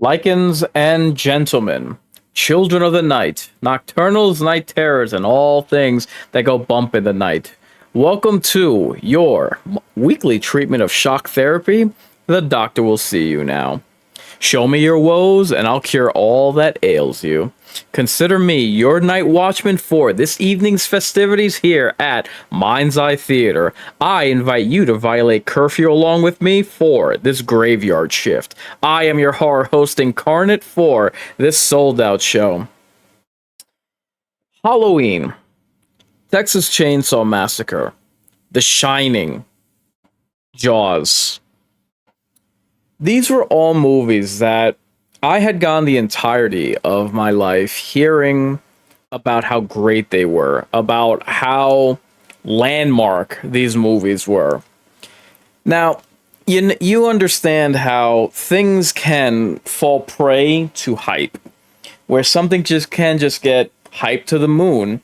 Lycans and gentlemen, children of the night, nocturnals, night terrors, and all things that go bump in the night. Welcome to your weekly treatment of shock therapy. The doctor will see you now. Show me your woes, and I'll cure all that ails you. Consider me your night watchman for this evening's festivities here at Mind's Eye Theater. I invite you to violate curfew along with me for this graveyard shift. I am your horror host incarnate for this sold-out show. Halloween, Texas Chainsaw Massacre, The Shining, Jaws. These were all movies that I had gone the entirety of my life hearing about how great they were, about how landmark these movies were. Now, you understand how things can fall prey to hype, where something can just get hyped to the moon,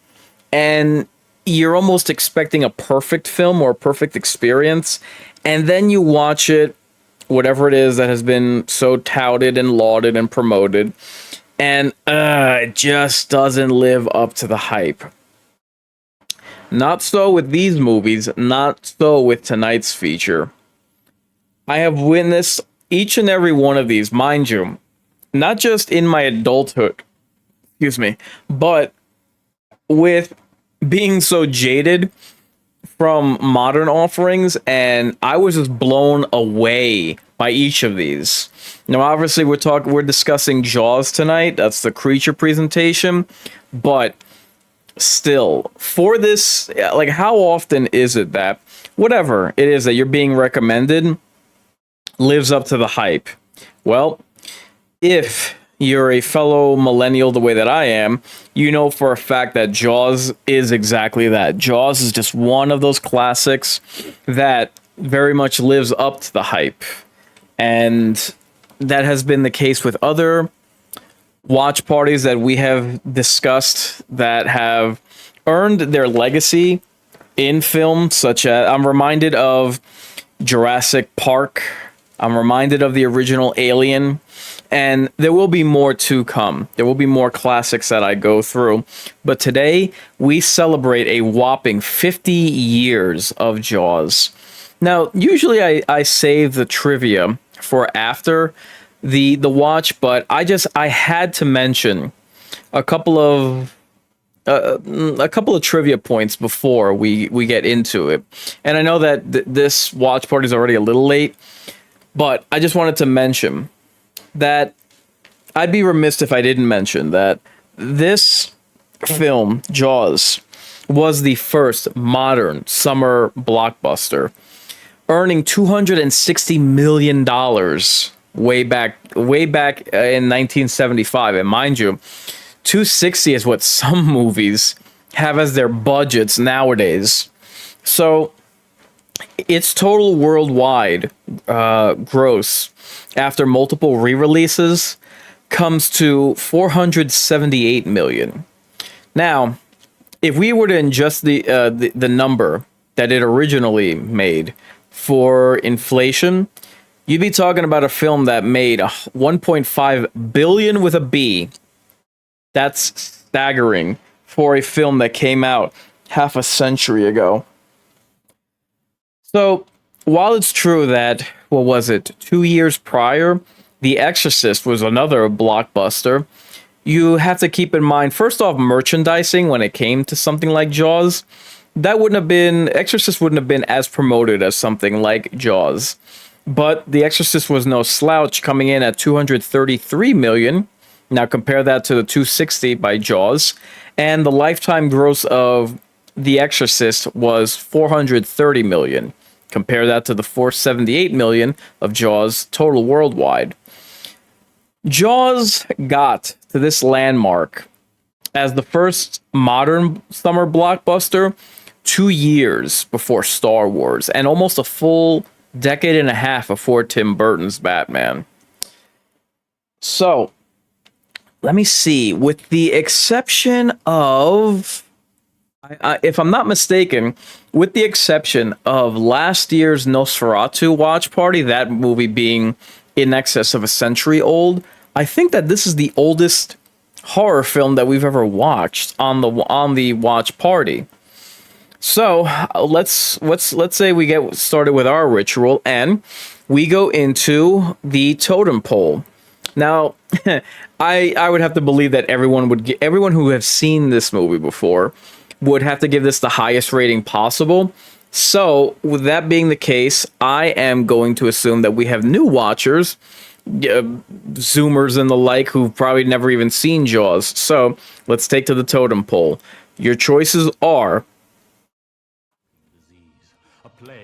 and you're almost expecting a perfect film or a perfect experience, and then you watch it, whatever it is that has been so touted and lauded and promoted, and it just doesn't live up to the hype. Not so with these movies, not so with tonight's feature. I have witnessed each and every one of these, mind you, not just in my adulthood, but with being so jaded from modern offerings, and I was just blown away by each of these. Now, obviously, we're discussing Jaws tonight. That's the creature presentation, but still, for this, like, how often is it that whatever it is that you're being recommended lives up to the hype? Well, if you're a fellow millennial the way that I am, you know for a fact that Jaws is exactly that. Jaws is just one of those classics that very much lives up to the hype. And that has been the case with other watch parties that we have discussed that have earned their legacy in film, such as, I'm reminded of Jurassic Park. I'm reminded of the original Alien. And there will be more to come. There will be more classics that I go through. But today, we celebrate a whopping 50 years of Jaws. Now, usually I save the trivia for after the watch, but I had to mention a couple of trivia points before we get into it. And I know that this watch party is already a little late, but I just wanted to mention that I'd be remiss if I didn't mention that this film, Jaws, was the first modern summer blockbuster, earning $260 million way back in 1975. And mind you, 260 is what some movies have as their budgets nowadays. So its total worldwide gross after multiple re-releases comes to $478 million. Now, if we were to adjust the number that it originally made for inflation, you'd be talking about a film that made 1.5 billion with a B. That's staggering for a film that came out half a century ago. So, while it's true that, 2 years prior, The Exorcist was another blockbuster, you have to keep in mind, first off, merchandising when it came to something like Jaws. Exorcist wouldn't have been as promoted as something like Jaws. But The Exorcist was no slouch, coming in at $233 million. Now compare that to the $260 by Jaws. And the lifetime gross of The Exorcist was $430 million. Compare that to the $478 million of Jaws total worldwide. Jaws got to this landmark as the first modern summer blockbuster 2 years before Star Wars and almost a full decade and a half before Tim Burton's Batman. So, let me see. With the exception of, if I'm not mistaken, with the exception of last year's Nosferatu watch party, that movie being in excess of a century old, I think that this is the oldest horror film that we've ever watched on the watch party. So let's say we get started with our ritual and we go into the totem pole. Now, I would have to believe that everyone who have seen this movie before would have to give this the highest rating possible. So, with that being the case, I am going to assume that we have new watchers, Zoomers and the like, who've probably never even seen Jaws. So, let's take to the totem pole. Your choices are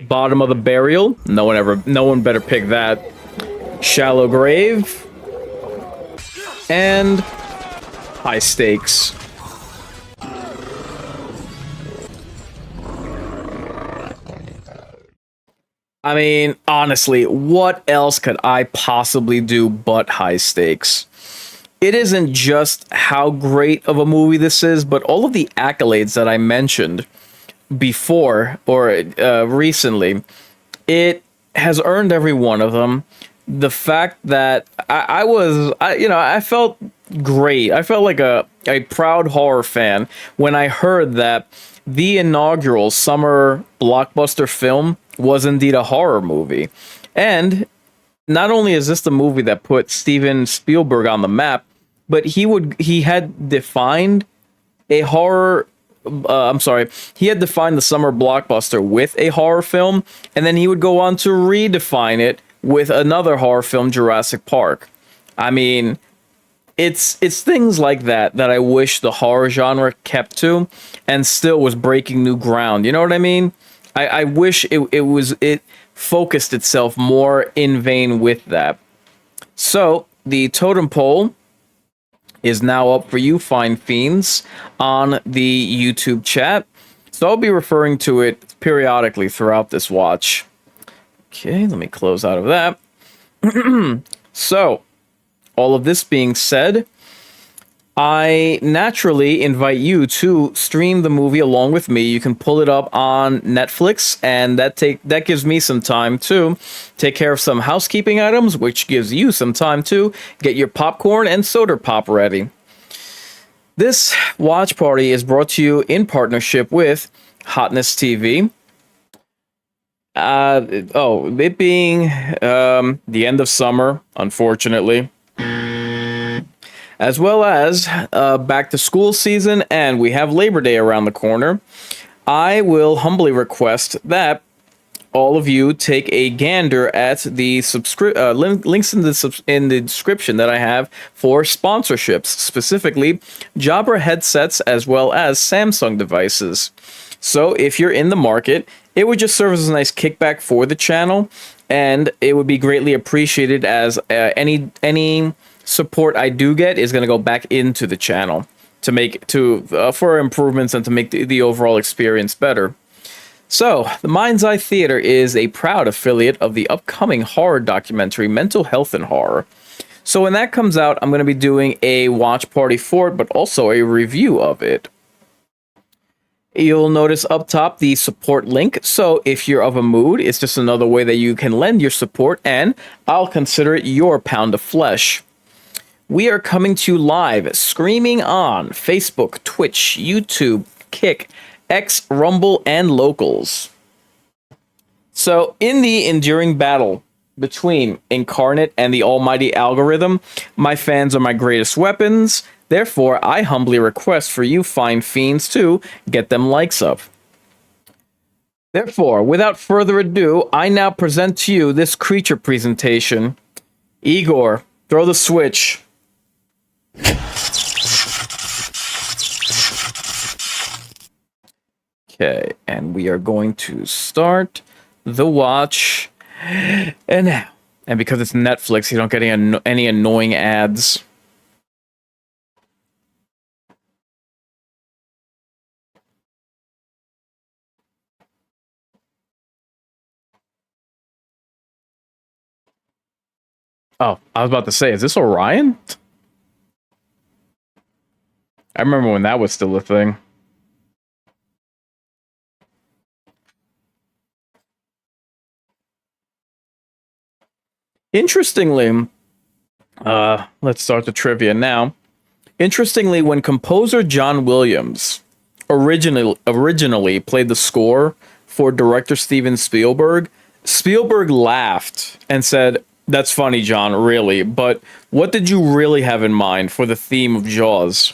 bottom of the burial. No one better pick that. Shallow grave and high stakes. I mean, honestly, what else could I possibly do but high stakes? It isn't just how great of a movie this is, but all of the accolades that I mentioned before or recently, it has earned every one of them. The fact that I felt great. I felt like a proud horror fan when I heard that the inaugural summer blockbuster film was indeed a horror movie. And not only is this the movie that put Steven Spielberg on the map, but he had defined a horror I'm sorry, he had defined the summer blockbuster with a horror film, and then he would go on to redefine it with another horror film, Jurassic Park. I mean, it's things like that that I wish the horror genre kept to, and still was breaking new ground. You know what I mean? I wish it focused itself more in vein with that. So the totem pole is now up for you, fine fiends, on the YouTube chat. So I'll be referring to it periodically throughout this watch. Okay, let me close out of that. So, all of this being said, I naturally invite you to stream the movie along with me. You can pull it up on Netflix, and that gives me some time to take care of some housekeeping items, which gives you some time to get your popcorn and soda pop ready. This watch party is brought to you in partnership with Hotness TV. It being the end of summer, unfortunately, as well as back to school season, and we have Labor Day around the corner, I will humbly request that all of you take a gander at the links in the description that I have for sponsorships, specifically Jabra headsets as well as Samsung devices. So if you're in the market, it would just serve as a nice kickback for the channel, and it would be greatly appreciated, as any support I do get is going to go back into the channel for improvements and to make the overall experience better. So, the Mind's Eye Theater is a proud affiliate of the upcoming horror documentary Mental Health and Horror. So when that comes out, I'm going to be doing a watch party for it, but also a review of it. You'll notice up top the support link. So if you're of a mood, it's just another way that you can lend your support, and I'll consider it your pound of flesh. We are coming to you live, streaming on Facebook, Twitch, YouTube, Kick, X, Rumble, and Locals. So, in the enduring battle between Incarnate and the almighty algorithm, my fans are my greatest weapons. Therefore, I humbly request for you fine fiends to get them likes up. Therefore, without further ado, I now present to you this creature presentation. Igor, throw the switch. Okay, and we are going to start the watch. And now, and because it's Netflix, you don't get any annoying ads. Oh, I was about to say, is this Orion? I remember when that was still a thing. Interestingly, Let's start the trivia now. Interestingly, when composer John Williams originally played the score for director Steven Spielberg, Spielberg laughed and said, "That's funny, John, really, but what did you really have in mind for the theme of Jaws?"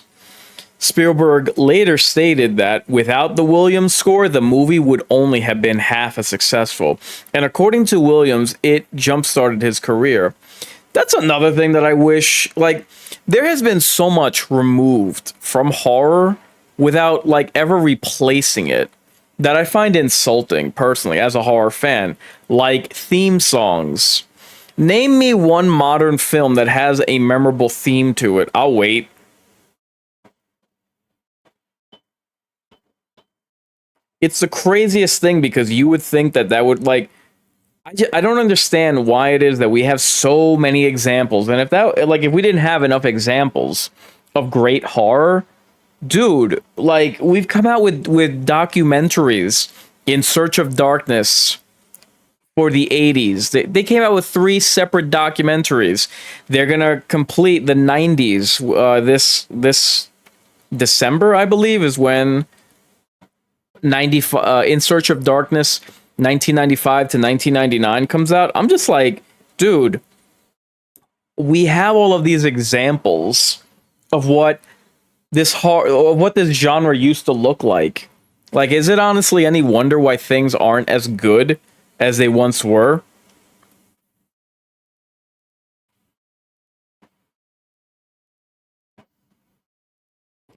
Spielberg later stated that without the Williams score, the movie would only have been half as successful. And according to Williams, it jump-started his career. That's another thing that I wish, like, there has been so much removed from horror without, like, ever replacing it that I find insulting, personally, as a horror fan. Like, theme songs. Name me one modern film that has a memorable theme to it. I'll wait. It's the craziest thing because you would think that that would, like, I don't understand why it is that we have so many examples. And if that, like, if we didn't have enough examples of great horror, dude, like, we've come out with documentaries. In Search of Darkness for the 80s. They came out with three separate documentaries. They're gonna complete the 90s. This December, I believe, is when 95 In Search of Darkness 1995 to 1999 comes out. I'm just like, dude, we have all of these examples of what this genre used to look like. Like, is it honestly any wonder why things aren't as good as they once were?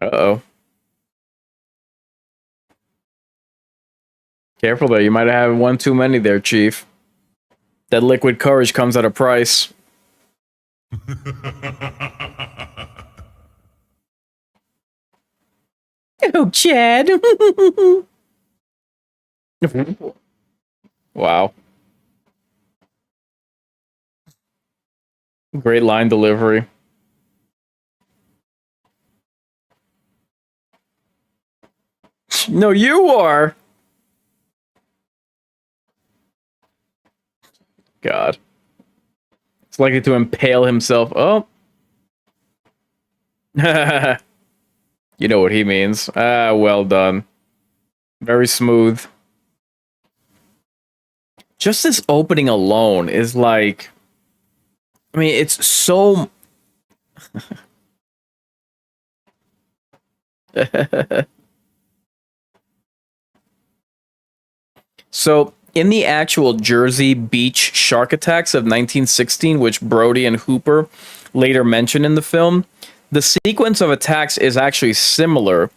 Uh-oh. Careful there, you might have one too many there, Chief. That liquid courage comes at a price. Oh, Chad. Wow. Great line delivery. No, you are. God. It's likely to impale himself. Oh. You know what he means. Ah, well done. Very smooth. Just this opening alone is like, I mean, it's so. So, in the actual Jersey Beach shark attacks of 1916, which Brody and Hooper later mention in the film, the sequence of attacks is actually similar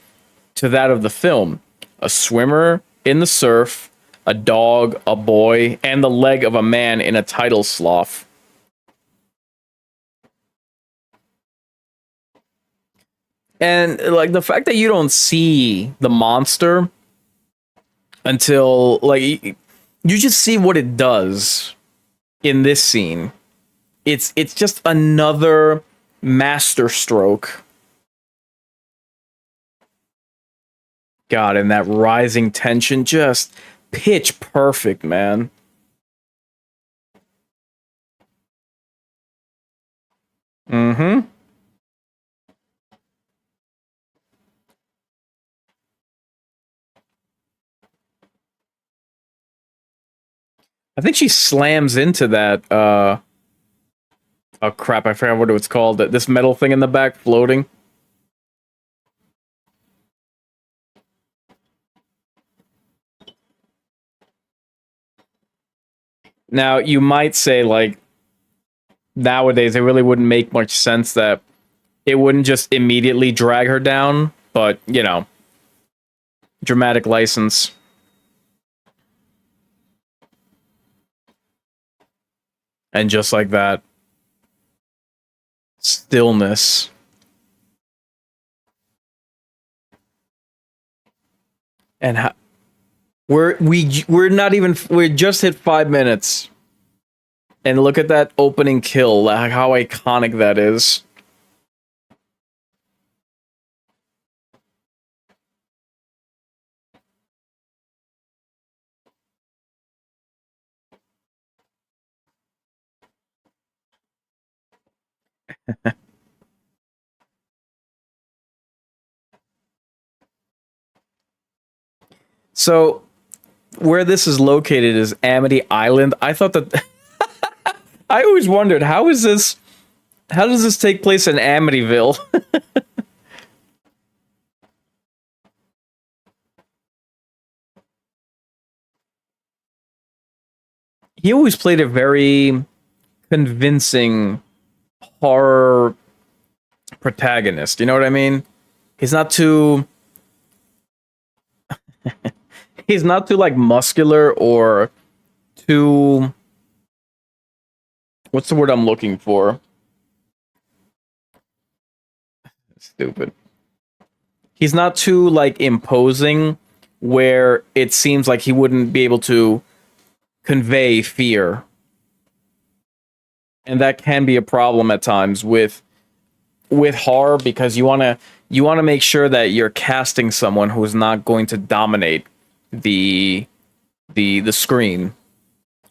to that of the film. A swimmer in the surf, a dog, a boy, and the leg of a man in a tidal slough. And like the fact that you don't see the monster until like you just see what it does in this scene. It's just another masterstroke. God, and that rising tension, just pitch perfect, man. Mm-hmm. I think she slams into that oh crap, I forgot what it was called. This metal thing in the back floating. Now, you might say, like, nowadays it really wouldn't make much sense that it wouldn't just immediately drag her down, but, you know, dramatic license. And just like that, stillness. And we're not even, we just hit 5 minutes. And look at that opening kill, like how iconic that is. So where this is located is Amity Island. I thought that I always wondered how does this take place in Amityville? He always played a very convincing horror protagonist. You know what I mean? He's not too he's not too like muscular or too what's the word I'm looking for? Stupid. He's not too like imposing where it seems like he wouldn't be able to convey fear. And that can be a problem at times with horror because you want to make sure that you're casting someone who is not going to dominate the the screen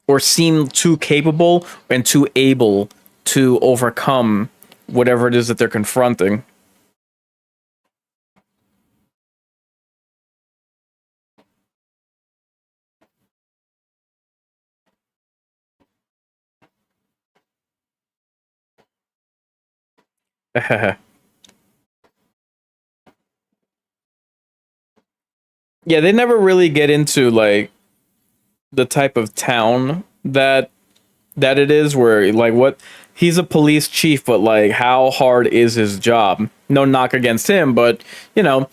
or seem too capable and too able to overcome whatever it is that they're confronting. Yeah, they never really get into like the type of town that it is where like what he's a police chief but like how hard is his job. No knock against him, but you know,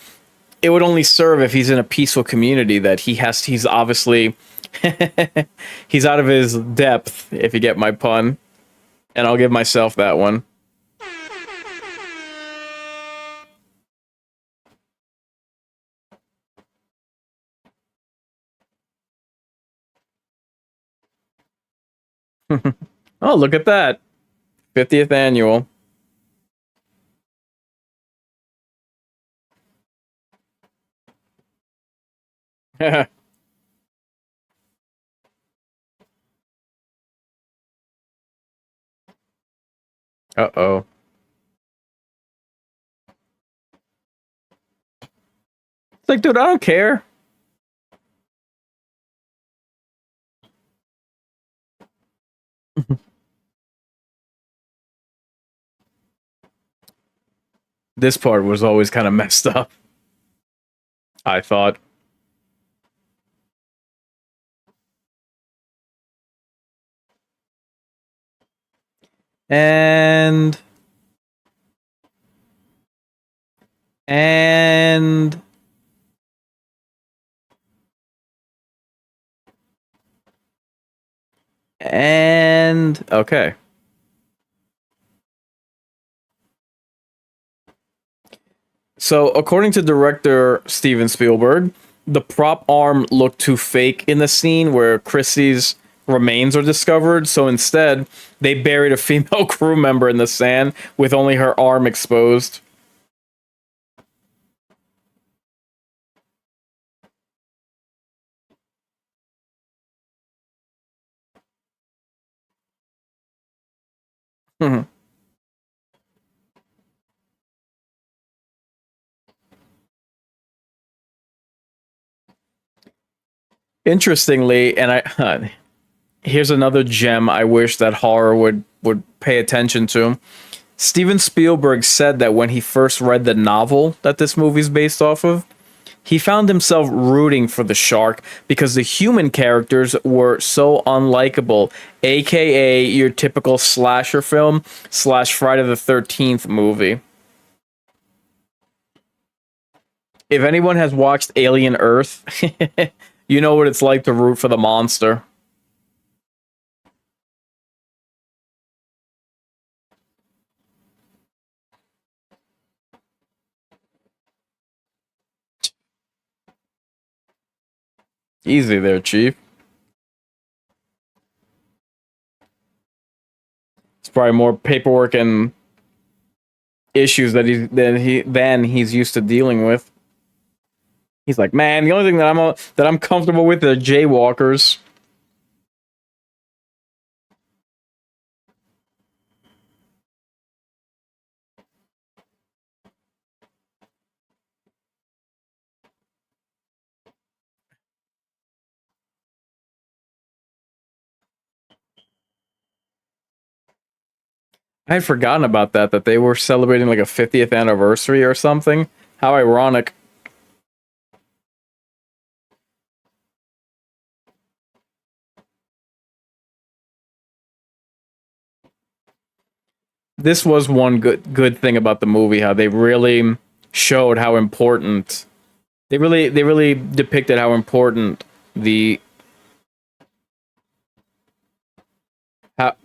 it would only serve if he's in a peaceful community that he's obviously he's out of his depth, if you get my pun, and I'll give myself that one. Oh, look at that. 50th annual. Uh-oh. It's like, dude, I don't care. This part was always kind of messed up, I thought. And and and okay. So, according to director Steven Spielberg, the prop arm looked too fake in the scene where Chrissy's remains are discovered. So instead, they buried a female crew member in the sand with only her arm exposed. Interestingly, and here's another gem I wish that horror would pay attention to. Steven Spielberg said that when he first read the novel that this movie's based off of, he found himself rooting for the shark because the human characters were so unlikable, aka your typical slasher film slash Friday the 13th movie. If anyone has watched Alien Earth, you know what it's like to root for the monster. Easy there, Chief. It's probably more paperwork and issues that he's used to dealing with. He's like, man, the only thing that I'm comfortable with are jaywalkers. I had forgotten about that, that they were celebrating like a 50th anniversary or something. How ironic. This was one good thing about the movie, how they really showed how important they really depicted how important the how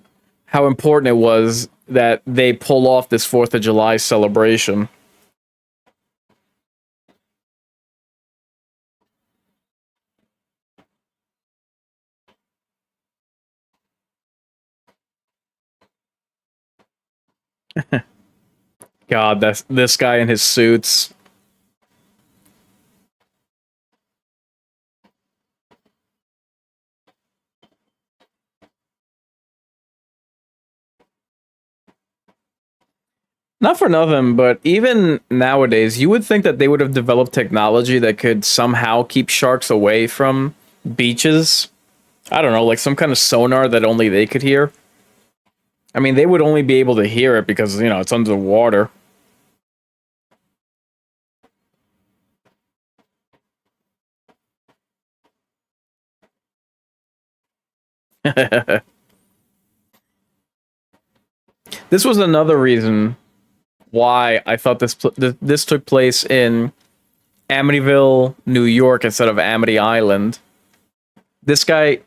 how important it was that they pull off this 4th of July celebration. God, that's this guy in his suits. Not for nothing, but even nowadays, you would think that they would have developed technology that could somehow keep sharks away from beaches. I don't know, like some kind of sonar that only they could hear. I mean, they would only be able to hear it because, it's underwater. This was another reason why I thought this took place in Amityville, New York instead of Amity Island. This guy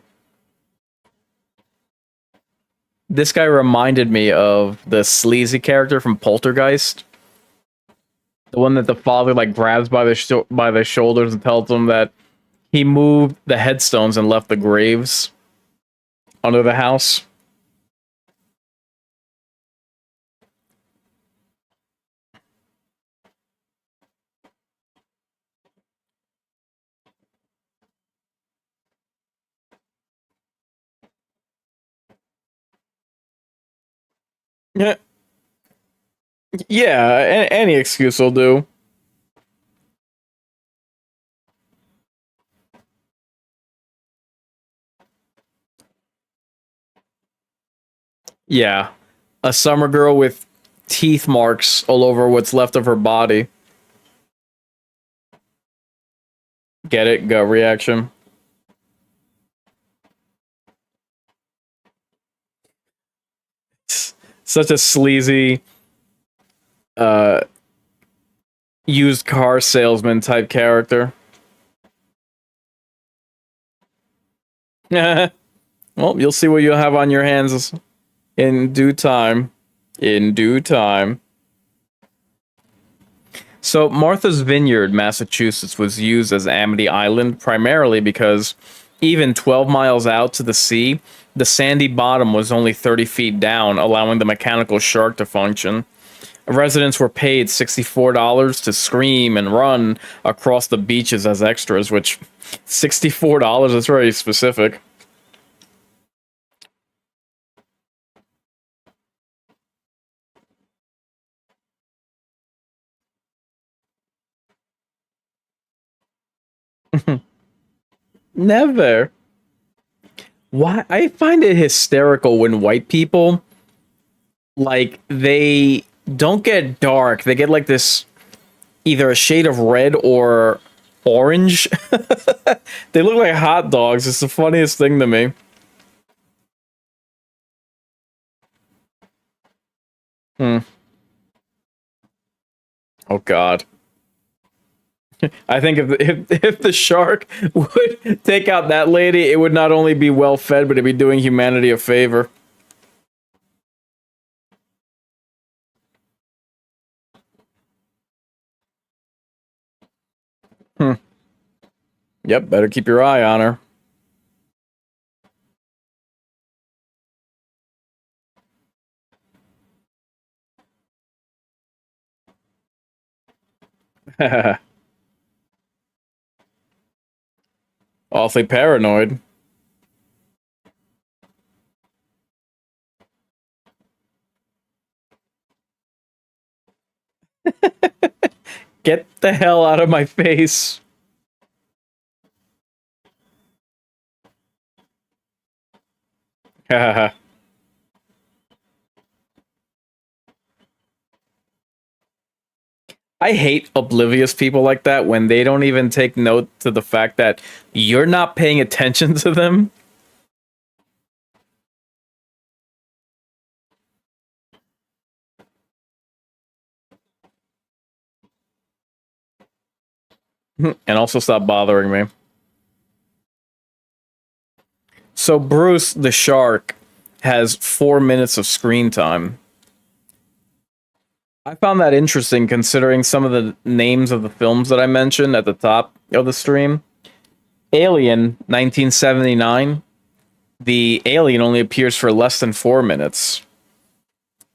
this guy reminded me of the sleazy character from Poltergeist. The one that the father like grabs by the shoulders and tells him that he moved the headstones and left the graves under the house. Yeah, yeah. Any excuse will do. Yeah, a summer girl with teeth marks all over what's left of her body. Get it? Gut reaction. Such a sleazy, uh, used car salesman type character. Well, you'll see what you'll have on your hands in due time. In due time. So, Martha's Vineyard, Massachusetts, was used as Amity Island primarily because even 12 miles out to the sea, the sandy bottom was only 30 feet down, allowing the mechanical shark to function. Residents were paid $64 to scream and run across the beaches as extras, which $64 is very specific. Never. Why? I find it hysterical when white people, like, they don't get dark. They get like this, either a shade of red or orange. They look like hot dogs. It's the funniest thing to me. Hmm. Oh God. I think if the shark would take out that lady, it would not only be well fed, but it'd be doing humanity a favor. Hmm. Yep, better keep your eye on her. Awfully paranoid. Get the hell out of my face. I hate oblivious people like that when they don't even take note to the fact that you're not paying attention to them. And also stop bothering me. So Bruce the shark has 4 minutes of screen time. I found that interesting considering some of the names of the films that I mentioned at the top of the stream. Alien, 1979. The alien only appears for less than 4 minutes.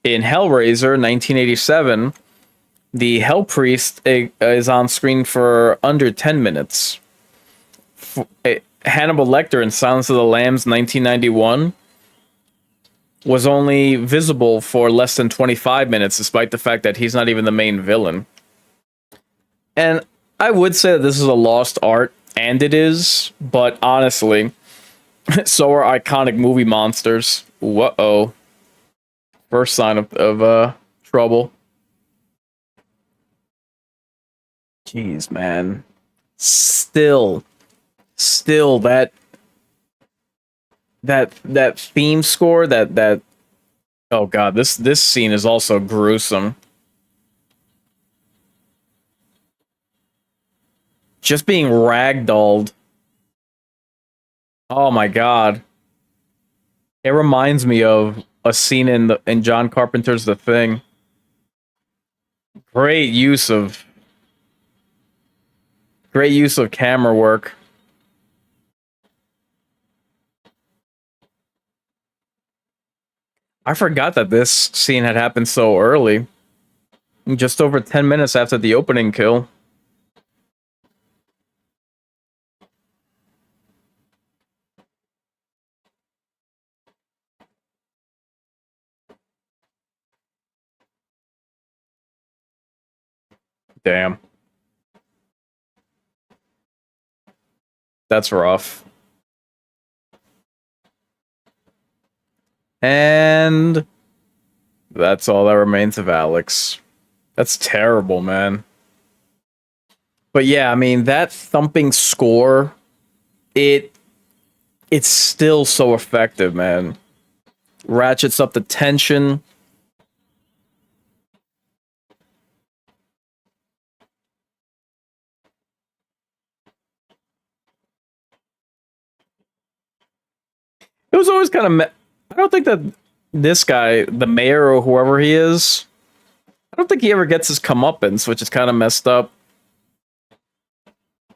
In Hellraiser, 1987, the Hell Priest is on screen for under 10 minutes. Hannibal Lecter in Silence of the Lambs, 1991, was only visible for less than 25 minutes, despite the fact that he's not even the main villain. And I would say that this is a lost art, and it is, but honestly, so are iconic movie monsters. Whoa. First sign of trouble. Jeez, man. Still that theme score, that oh god, this scene is also gruesome. Just being ragdolled. Oh my god. It reminds me of a scene in John Carpenter's The Thing. Great use of camera work. I forgot that this scene had happened so early. Just over 10 minutes after the opening kill. Damn. That's rough. And that's all that remains of Alex. That's terrible, man. But yeah, I mean, that thumping score, it it's still so effective, man. Ratchets up the tension. It was always kind of I don't think that this guy, the mayor or whoever he is, I don't think he ever gets his comeuppance, which is kind of messed up.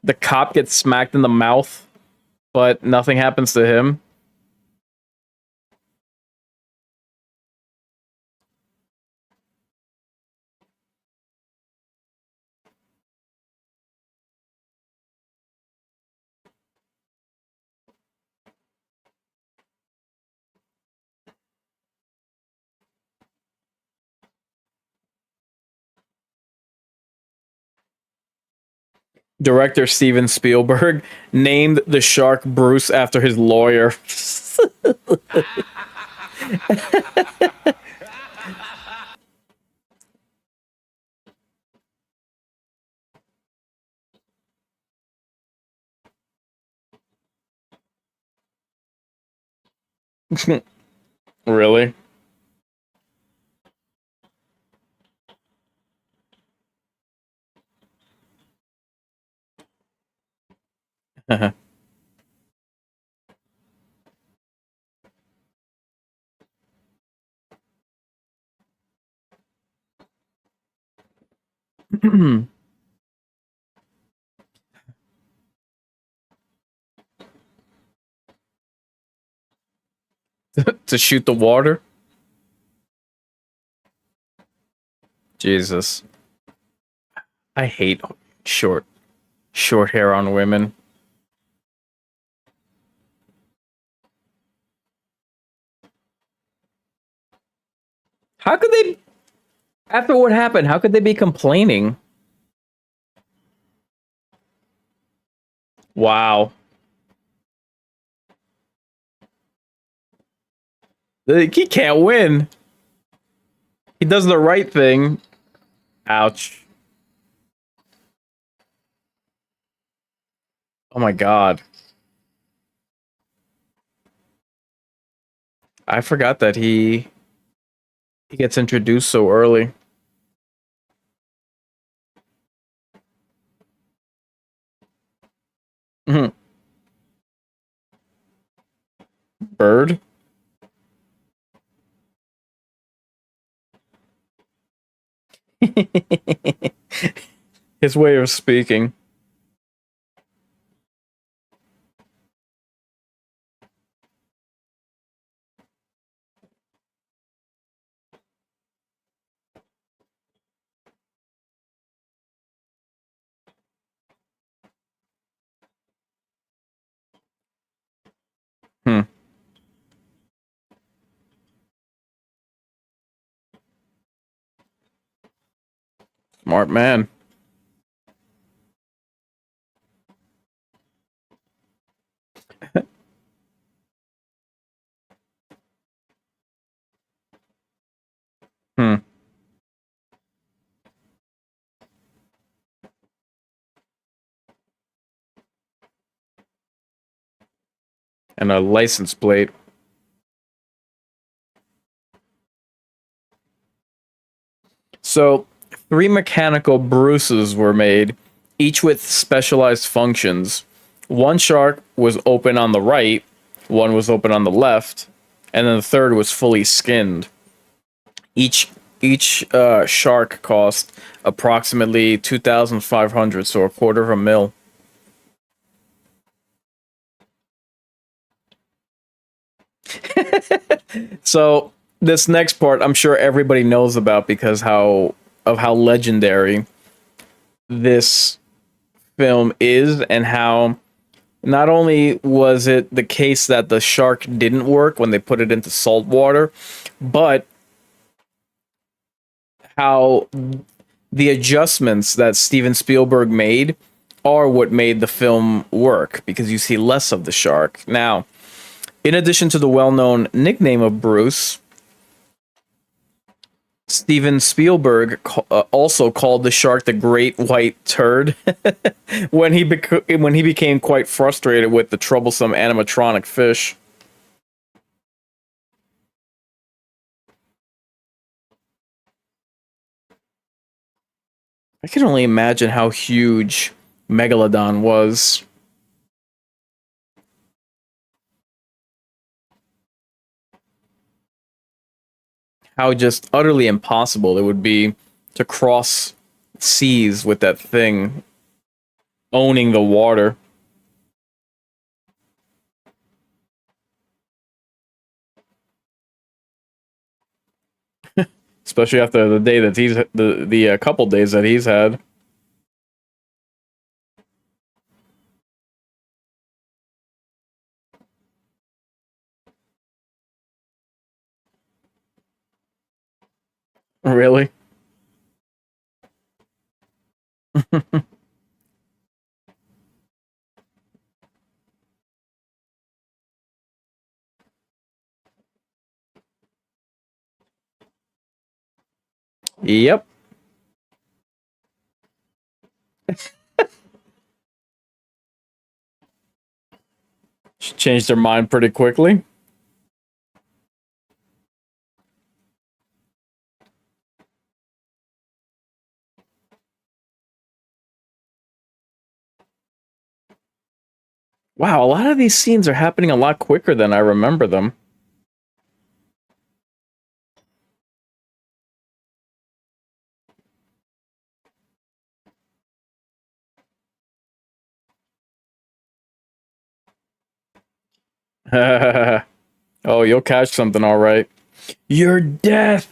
The cop gets smacked in the mouth, but nothing happens to him. Director Steven Spielberg named the shark Bruce after his lawyer. Really? To shoot the water? Jesus. I hate short hair on women. How could they, after what happened, how could they be complaining? Wow. He can't win. He does the right thing. Ouch. Oh my god. I forgot that he gets introduced so early. Mhm. Bird? His way of speaking. Hmm. Smart man. Hmm. And a license plate. So, three mechanical Bruces were made, each with specialized functions. One shark was open on the right, one was open on the left, and then the third was fully skinned. Each shark cost approximately 2,500, so a quarter of a mil. So this next part, I'm sure everybody knows about because how legendary this film is, and how not only was it the case that the shark didn't work when they put it into salt water, but how the adjustments that Steven Spielberg made are what made the film work, because you see less of the shark. Now, in addition to the well-known nickname of Bruce, Steven Spielberg also called the shark the Great White Turd when he became quite frustrated with the troublesome animatronic fish. I can only imagine how huge Megalodon was. How just utterly impossible it would be to cross seas with that thing owning the water, especially after the day that he's the couple days that he's had. Really? Yep. She changed her mind pretty quickly. Wow, a lot of these scenes are happening a lot quicker than I remember them. Oh, you'll catch something all right. Your death.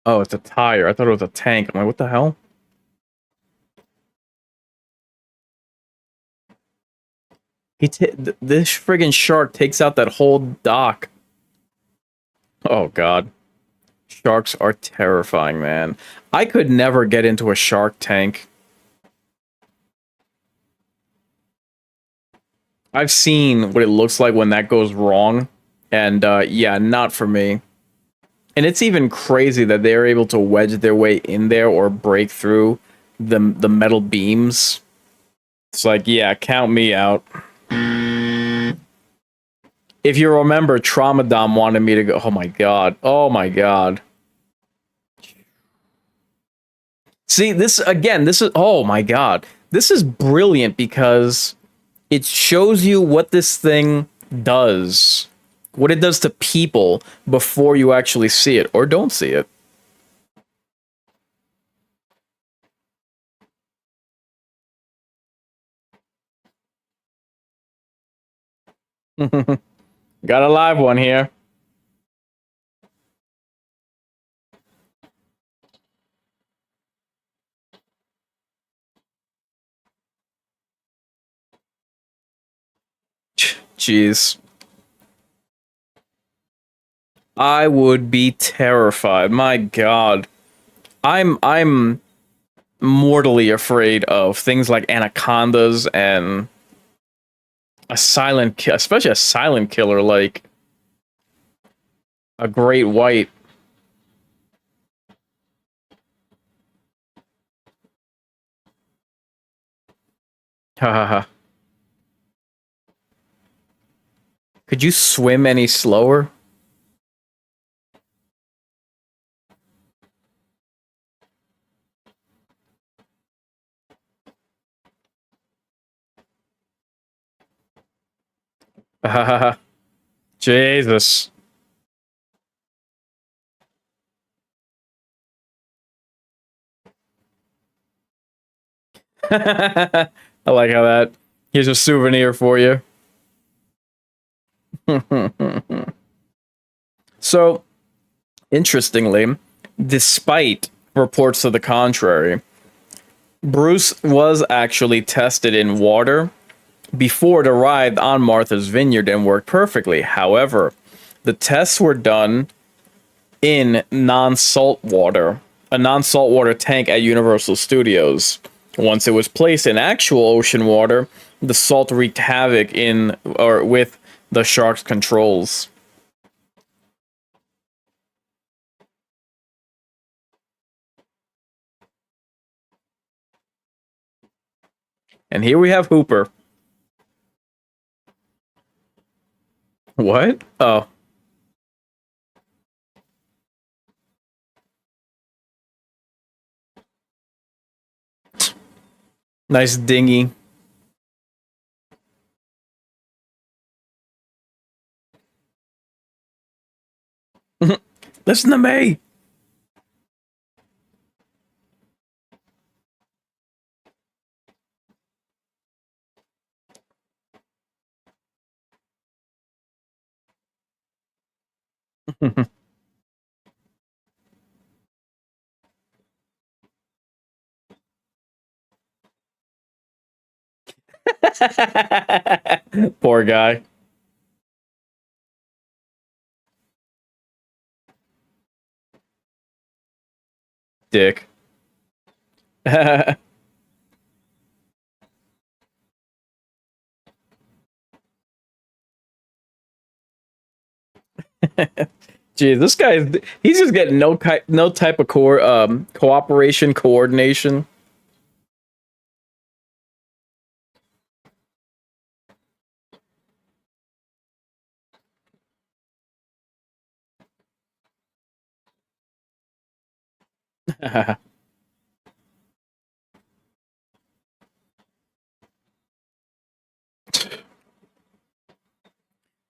Oh, it's a tire. I thought it was a tank. I'm like, what the hell? This friggin' shark takes out that whole dock. Oh god. Sharks are terrifying, man. I could never get into a shark tank. I've seen what it looks like when that goes wrong, And yeah, not for me. And it's even crazy that they're able to wedge their way in there or break through the metal beams. It's like, yeah, count me out. If you remember, Traumadom wanted me to go. Oh my god. Oh my god. See, this again, this is oh my god. This is brilliant because it shows you what this thing does. What it does to people before you actually see it or don't see it. Got a live one here. Jeez. I would be terrified. My god. I'm mortally afraid of things like anacondas and especially a silent killer like a great white. Ha ha ha. Could you swim any slower? Ha ha ha. Jesus. I like how that. Here's a souvenir for you. So, interestingly, despite reports to the contrary, Bruce was actually tested in water before it arrived on Martha's Vineyard and worked perfectly. However, the tests were done in non-salt water, a non-salt water tank at Universal Studios. Once it was placed in actual ocean water, the salt wreaked havoc in or with the shark's controls. And here we have Hooper. What? Oh, nice dinghy. Listen to me. Poor guy. Dick. Geez, this guy he's just getting no type of cooperation, coordination.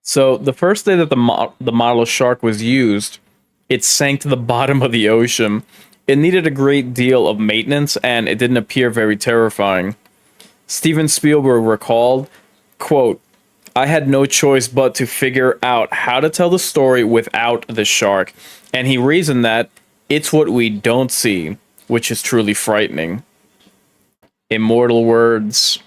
So the first day that the model shark was used, it sank to the bottom of the ocean. It needed a great deal of maintenance, and it didn't appear very terrifying. Steven Spielberg recalled, quote, I had no choice but to figure out how to tell the story without the shark. And he reasoned that it's what we don't see, which is truly frightening. Immortal words.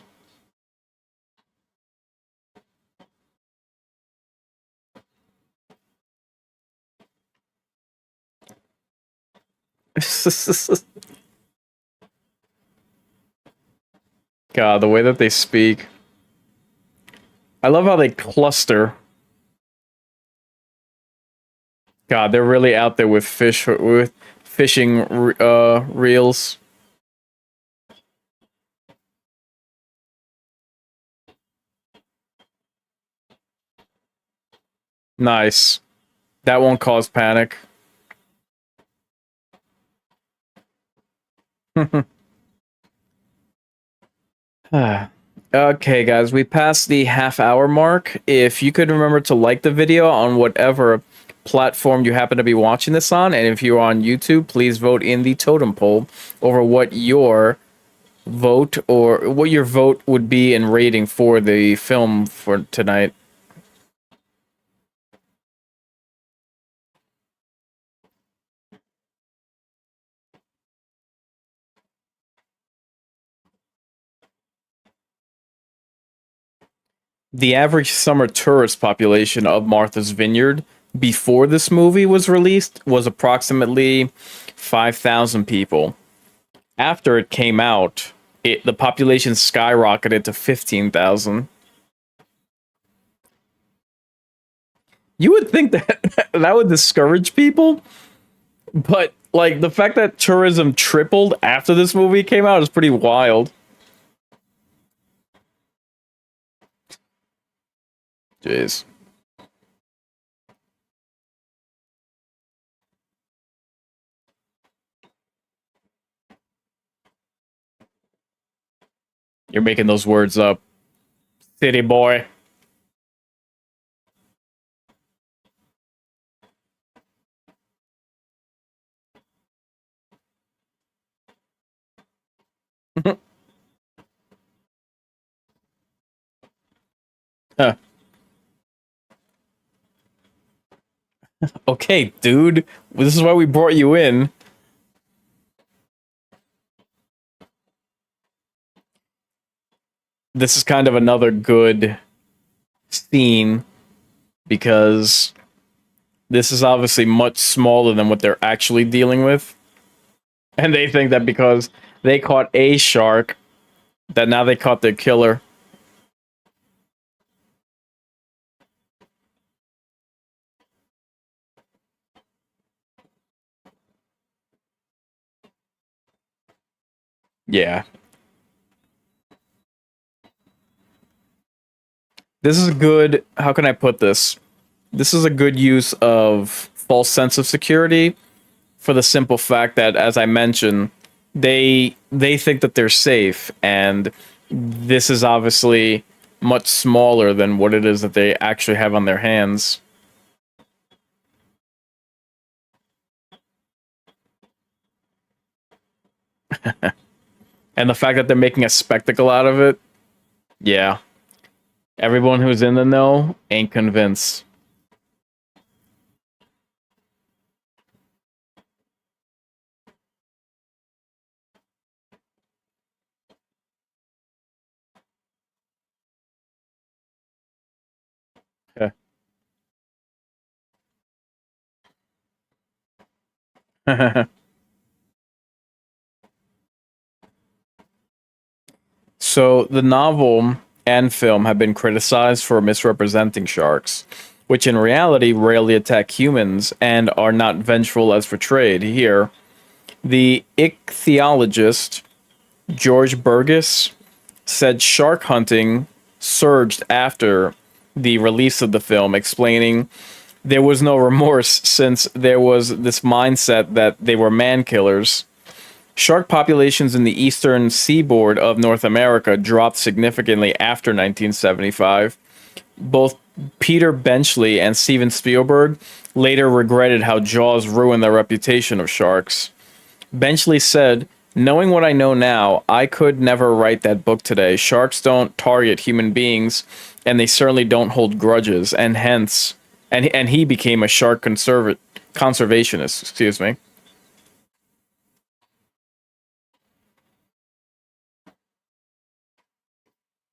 God, the way that they speak. I love how they cluster. God, they're really out there with fishing reels. Nice. That won't cause panic. Okay, guys, we passed the half-hour mark. If you could remember to like the video on whatever platform you happen to be watching this on, and if you're on YouTube, please vote in the totem poll over what your vote would be in rating for the film for tonight. The average summer tourist population of Martha's Vineyard before this movie was released was approximately 5,000 people. After it came out, the population skyrocketed to 15,000. You would think that that would discourage people, but like the fact that tourism tripled after this movie came out is pretty wild. Jeez. You're making those words up, city boy. Huh. Okay, dude. This is why we brought you in. This is kind of another good scene because this is obviously much smaller than what they're actually dealing with. And they think that because they caught a shark, that now they caught their killer. Yeah. This is a good, how can I put this? This is a good use of false sense of security for the simple fact that, as I mentioned, they think that they're safe, and this is obviously much smaller than what it is that they actually have on their hands. And the fact that they're making a spectacle out of it, yeah. Everyone who's in the know ain't convinced. So the novel and film have been criticized for misrepresenting sharks, which in reality rarely attack humans and are not vengeful as portrayed here. The ichthyologist George Burgess said shark hunting surged after the release of the film, explaining there was no remorse since there was this mindset that they were man killers. Shark populations in the eastern seaboard of North America dropped significantly after 1975. Both Peter Benchley and Steven Spielberg later regretted how Jaws ruined their reputation of sharks. Benchley said, "Knowing what I know now, I could never write that book today. Sharks don't target human beings, and they certainly don't hold grudges, and hence, and he became a shark conservationist. Excuse me."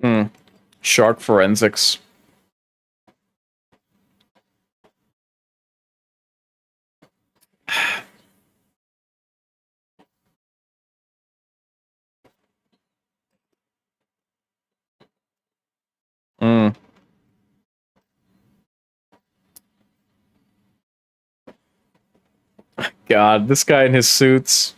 Hmm. Shark forensics. Hmm. God, this guy in his suits.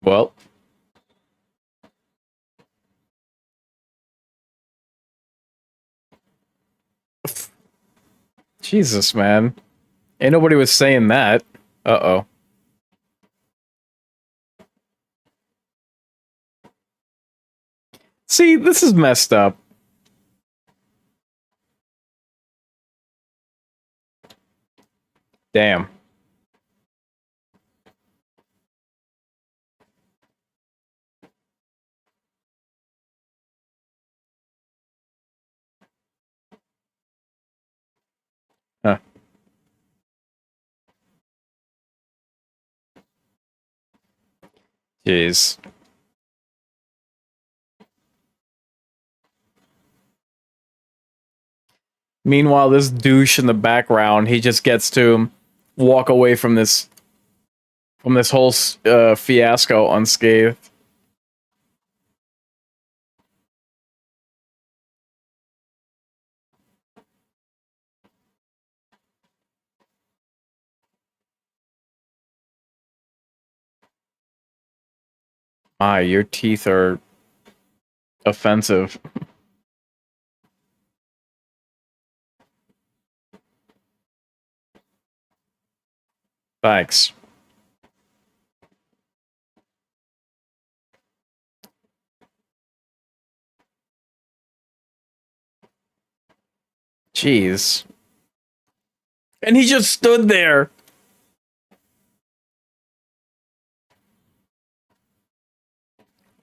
Well, Jesus, man. Ain't nobody was saying that. Uh-oh. See, this is messed up. Damn. Huh. Jeez. Meanwhile, this douche in the background, he just gets to walk away from this whole fiasco unscathed. My, your teeth are offensive. Thanks. Jeez. And he just stood there.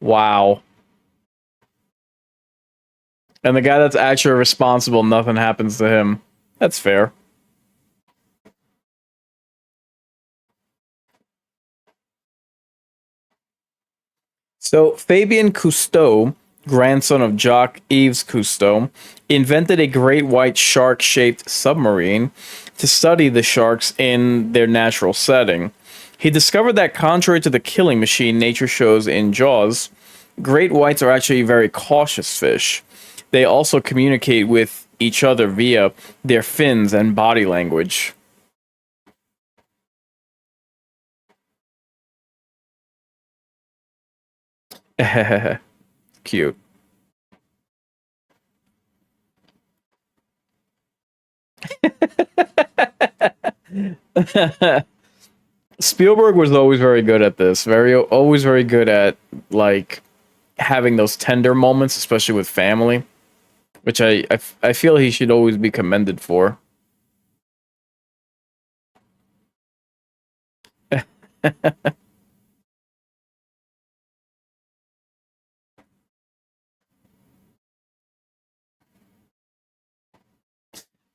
Wow. And the guy that's actually responsible, nothing happens to him. That's fair. So, Fabien Cousteau, grandson of Jacques Yves Cousteau, invented a great white shark shaped submarine to study the sharks in their natural setting. He discovered that, contrary to the killing machine nature shows in Jaws, great whites are actually very cautious fish. They also communicate with each other via their fins and body language. Cute. Spielberg was always very good at this. Always very good at like having those tender moments, especially with family, which I feel he should always be commended for.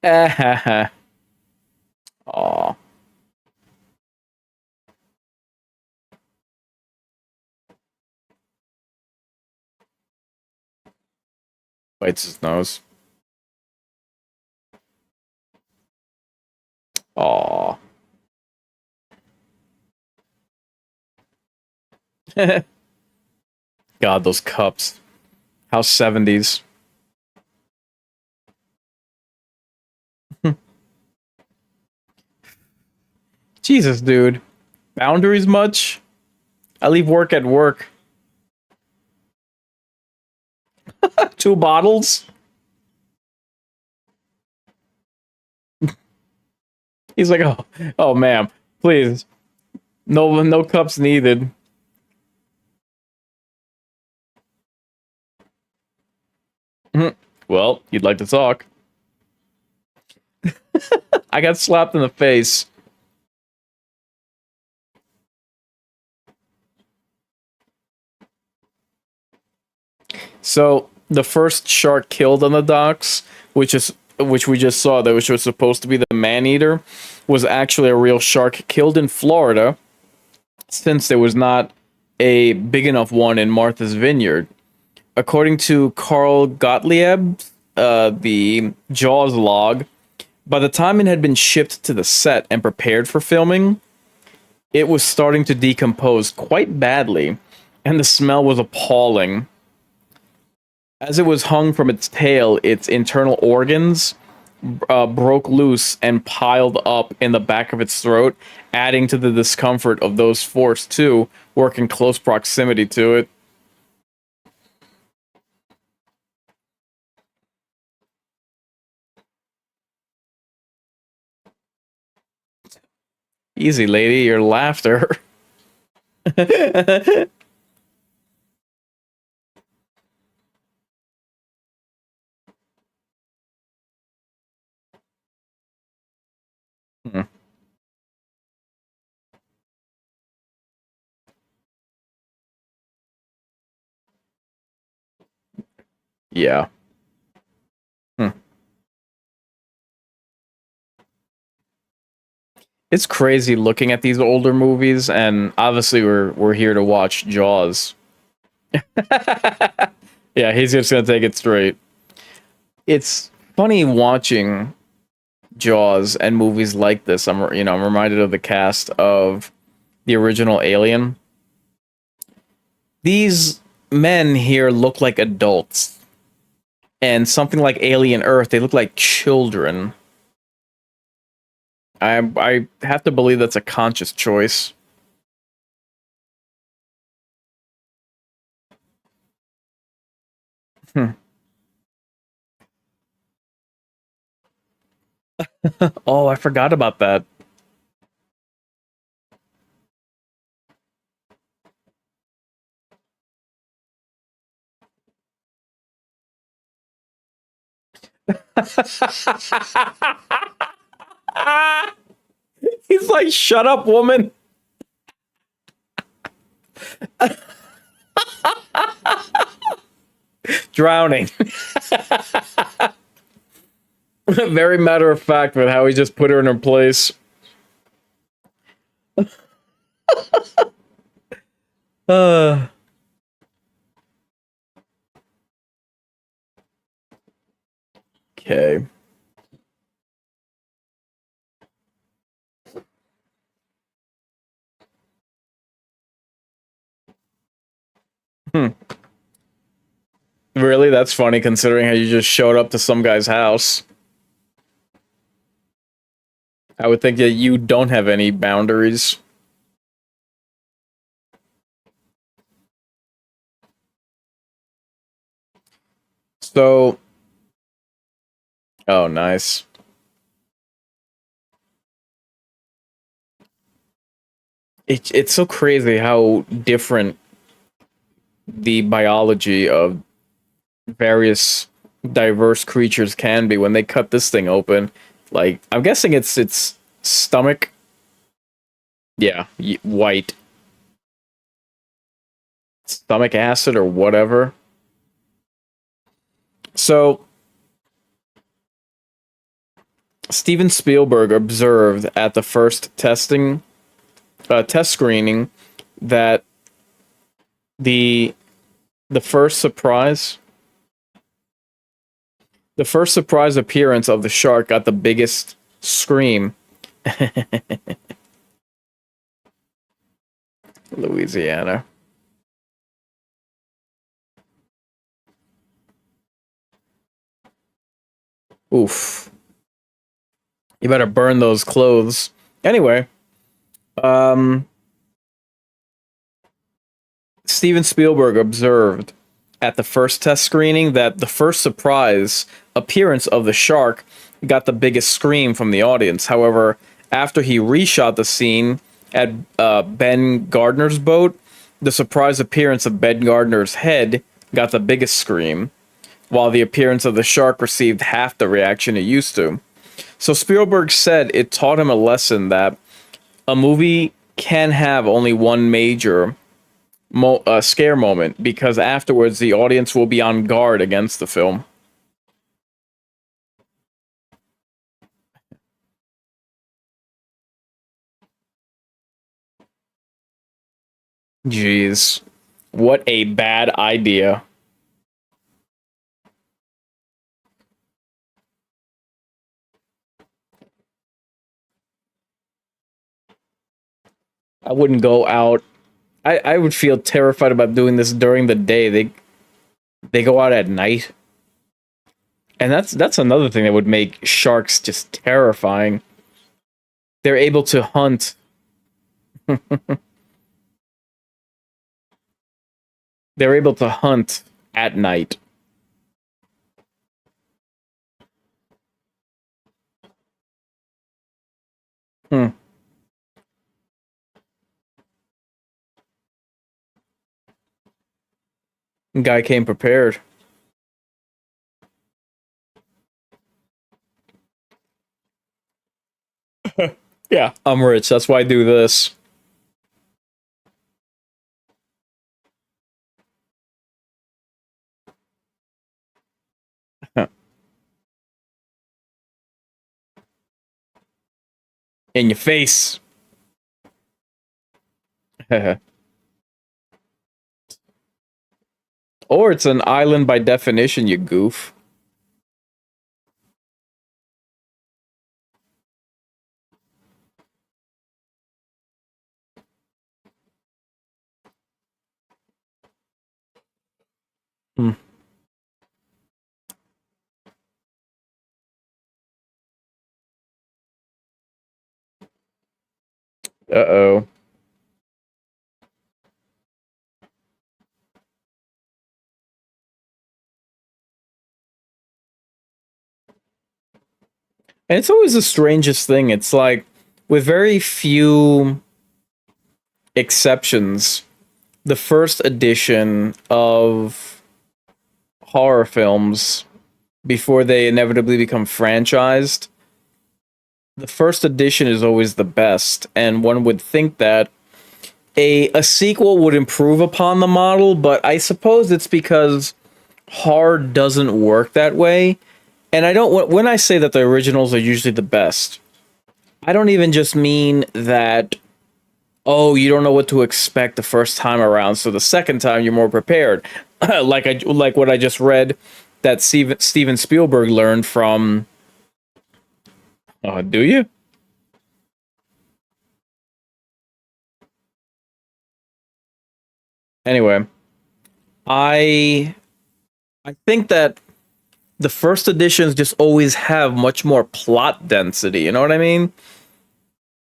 Aw. Bites his nose. Aw. God, those cups. How 70s. Jesus, dude. Boundaries much? I leave work at work. 2 bottles? He's like, oh, ma'am, please. No cups needed. Well, you'd like to talk. I got slapped in the face. So the first shark killed on the docks, which we just saw, that which was supposed to be the man eater, was actually a real shark killed in Florida, since there was not a big enough one in Martha's Vineyard. According to Carl Gottlieb, the Jaws log, by the time it had been shipped to the set and prepared for filming, it was starting to decompose quite badly, and the smell was appalling. As it was hung from its tail, its internal organs broke loose and piled up in the back of its throat, adding to the discomfort of those forced to work in close proximity to it. Easy, lady, your laughter. Hmm. Yeah. Hmm. It's crazy looking at these older movies, and obviously we're here to watch Jaws. Yeah, he's just gonna take it straight. It's funny watching Jaws and movies like this. I'm reminded of the cast of the original Alien. These men here look like adults, and something like Alien Earth, they look like children. I have to believe that's a conscious choice. Hmm. Oh, I forgot about that. He's like, "Shut up, woman." Drowning. Very matter of fact with how he just put her in her place. Uh, okay. Hmm. Really? That's funny considering how you just showed up to some guy's house. I would think that you don't have any boundaries. So, oh, nice. It's so crazy how different the biology of various diverse creatures can be when they cut this thing open. Like, I'm guessing it's stomach. Yeah, white stomach acid or whatever. So, Steven Spielberg observed at the first test screening that the the first surprise the first surprise appearance of the shark got the biggest scream. Louisiana. Oof. You better burn those clothes. Anyway, um Steven Spielberg observed at the first test screening that the first surprise appearance of the shark got the biggest scream from the audience. However, after he reshot the scene at Ben Gardner's boat, the surprise appearance of Ben Gardner's head got the biggest scream, while the appearance of the shark received half the reaction it used to. So Spielberg said it taught him a lesson that a movie can have only one major scare moment because afterwards the audience will be on guard against the film. Jeez. What a bad idea. I wouldn't go out. I would feel terrified about doing this during the day. They go out at night. And that's another thing that would make sharks just terrifying. They're able to hunt. They're able to hunt at night. Hmm. Guy came prepared. Yeah, I'm rich. That's why I do this. In your face. Or it's an island by definition, you goof. Hmm. Uh-oh. And it's always the strangest thing. It's like, with very few exceptions, the first edition of horror films, before they inevitably become franchised, the first edition is always the best. And one would think that a sequel would improve upon the model, but I suppose it's because horror doesn't work that way. And I don't, when I say that the originals are usually the best, I don't even just mean that, oh, you don't know what to expect the first time around, so the second time you're more prepared. Like what I just read that Steven Spielberg learned from. Do you? Anyway, I I think that the first editions just always have much more plot density. You know what I mean?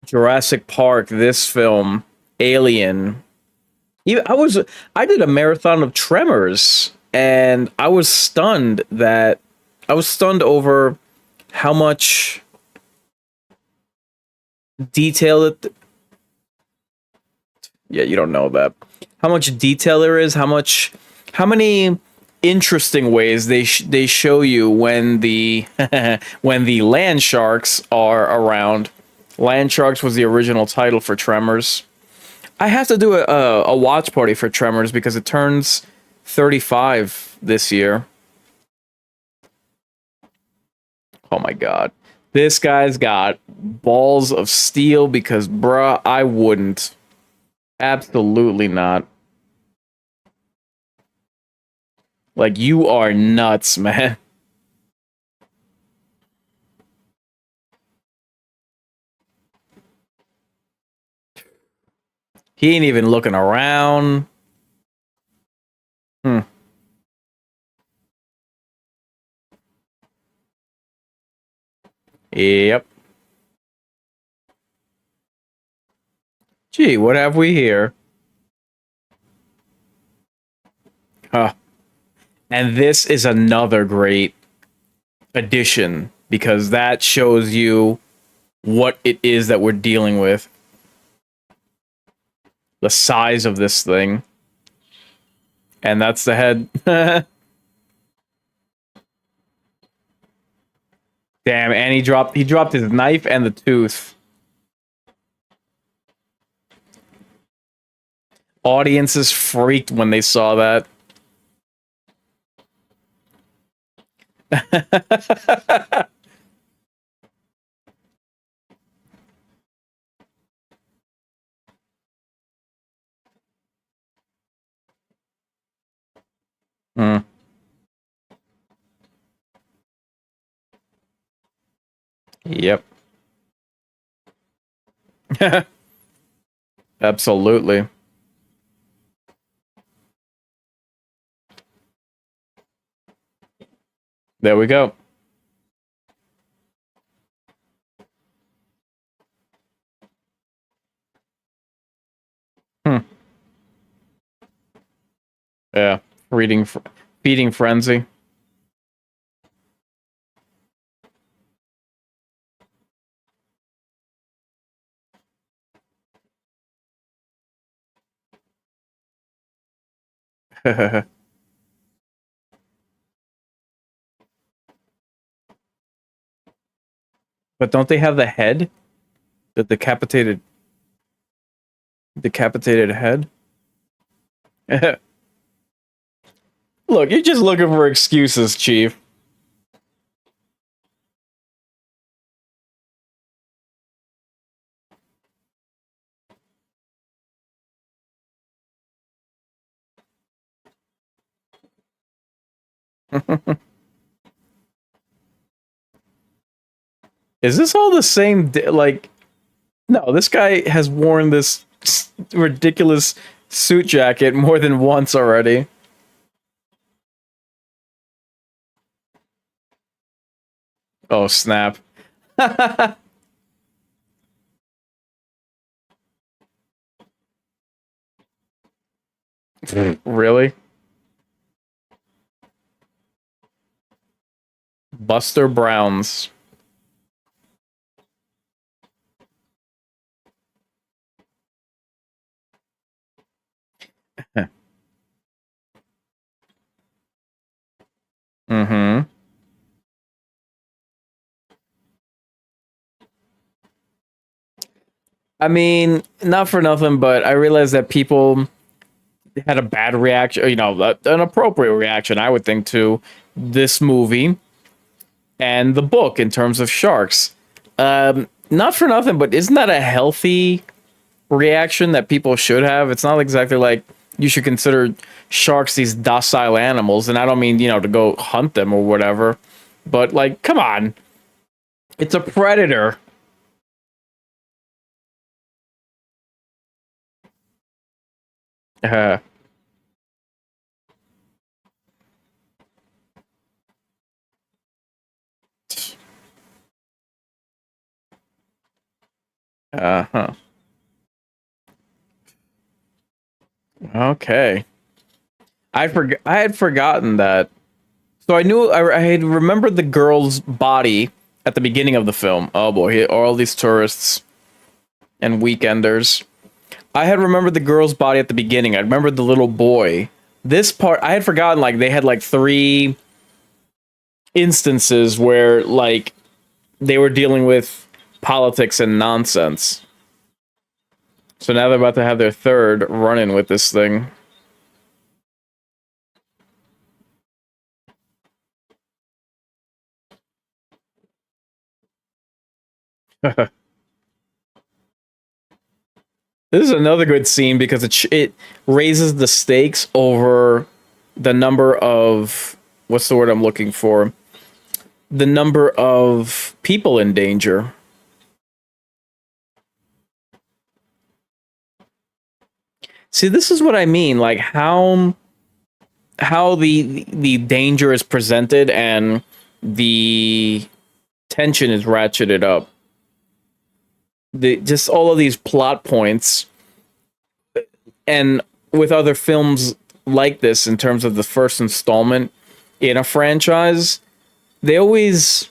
Jurassic Park, this film, Alien. Even, I did a marathon of Tremors, and I was stunned over how much detail it. Yeah, you don't know that. How much detail there is. How many interesting ways they show you when the when the land sharks are around. Land Sharks was the original title for Tremors. I have to do a watch party for Tremors because it turns 35 this year. Oh my god. This guy's got balls of steel because, bruh, I wouldn't. Absolutely not. Like, you are nuts, man. He ain't even looking around. Hmm. Yep. Gee, what have we here? Huh. And this is another great addition because that shows you what it is that we're dealing with. The size of this thing. And that's the head. Damn, and he dropped his knife and the tooth. Audiences freaked when they saw that. Mm, yep. Absolutely. There we go. Hmm. Yeah. Feeding frenzy. But don't they have the head? The decapitated head? Look, you're just looking for excuses, Chief. Is this all the same? Like, no, this guy has worn this ridiculous suit jacket more than once already. Oh, snap. Really? Buster Browns. Mm-hmm. I mean, not for nothing, but I realized that people had a bad reaction, an appropriate reaction, I would think, to this movie and the book in terms of sharks. Not for nothing, but isn't that a healthy reaction that people should have? It's not exactly like you should consider sharks these docile animals, and I don't mean, to go hunt them or whatever, but like, come on, it's a predator. Uh, huh. Okay. I had forgotten that. So I had remembered the girl's body at the beginning of the film. Oh boy, all these tourists and weekenders. I had remembered the girl's body at the beginning. I remembered the little boy. This part I had forgotten. Like they had like three instances where like they were dealing with politics and nonsense. So now they're about to have their third run-in with this thing. This is another good scene because it raises the stakes over the number of, what's the word I'm looking for? The number of people in danger. See, this is what I mean. Like how the danger is presented and the tension is ratcheted up. Just all of these plot points, and with other films like this in terms of the first installment in a franchise, they always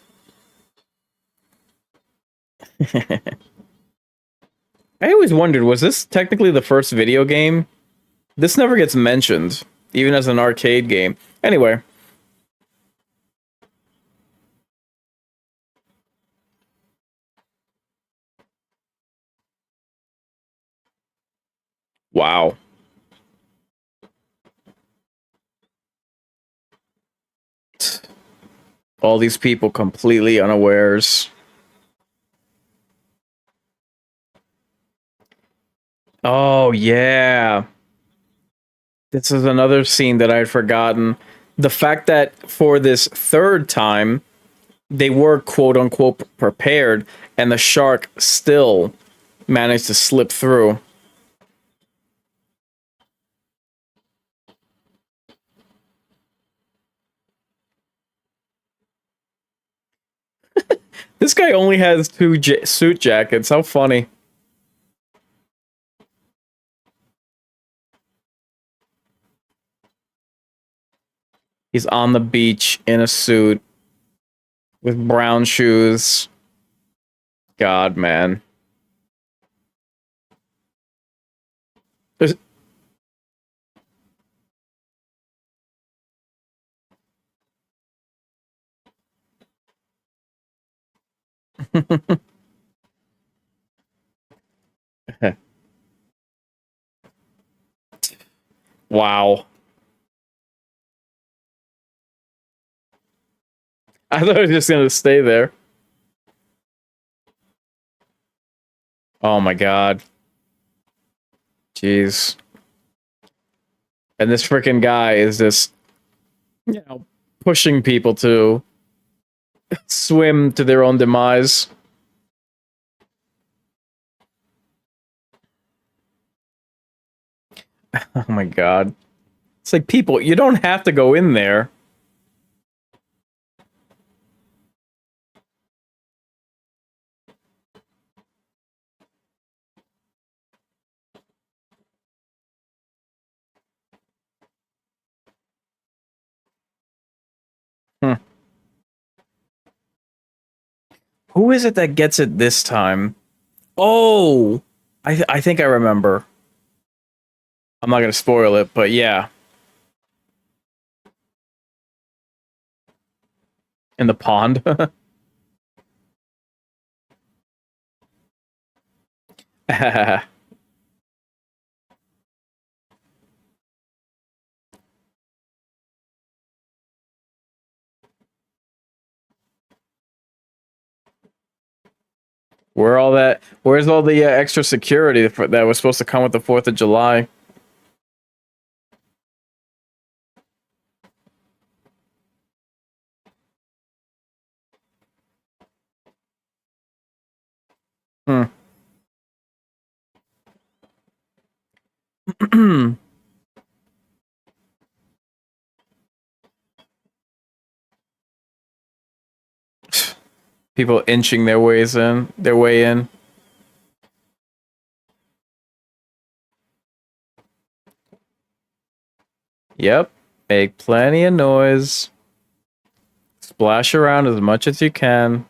I always wondered, was this technically the first video game? This never gets mentioned, even as an arcade game. Anyway, wow. All these people completely unawares. Oh, yeah. This is another scene that I had forgotten. The fact that for this third time, they were quote unquote prepared, and the shark still managed to slip through. This guy only has two suit jackets. How funny. He's on the beach in a suit with brown shoes. God, man. There's wow. I thought I was just gonna stay there. Oh my god. Jeez. And this freaking guy is just, pushing people to swim to their own demise. Oh my god. It's like, people, you don't have to go in there. Hmm. Who is it that gets it this time? Oh! I think I remember. I'm not gonna spoil it, but yeah. In the pond. Where's all the extra security that was supposed to come with the 4th of July? Hmm. People inching their way in. Yep. Make plenty of noise. Splash around as much as you can.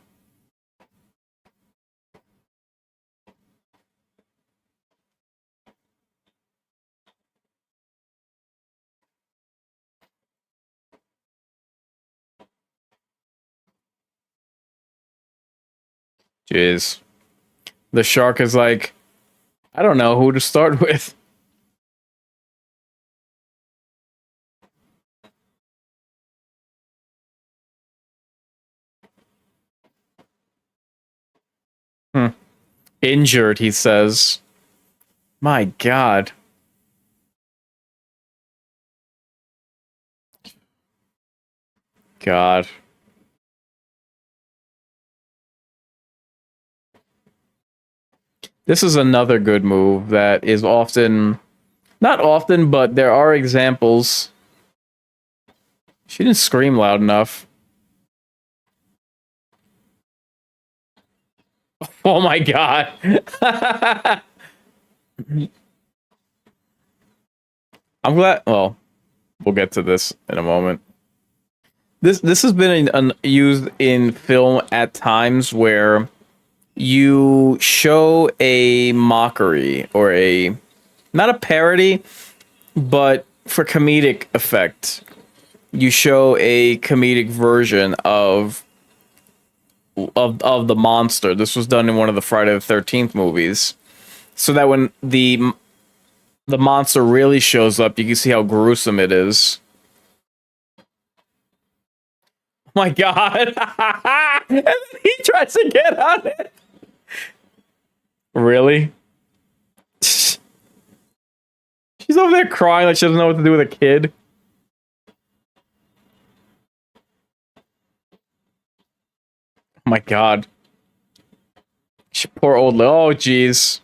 Jeez. The shark is like, I don't know who to start with. Hmm. Injured, he says. My god. God. This is another good move that is often, not often, but there are examples. She didn't scream loud enough. Oh my god. I'm glad. Well, we'll get to this in a moment. This has been used in film at times where you show a mockery or a, not a parody, but for comedic effect, you show a comedic version of the monster. This was done in one of the Friday the 13th movies, so that when the monster really shows up, you can see how gruesome it is. Oh my god. And then he tries to get on it. Really? She's over there crying like she doesn't know what to do with a kid. Oh my god. Poor old. Oh jeez.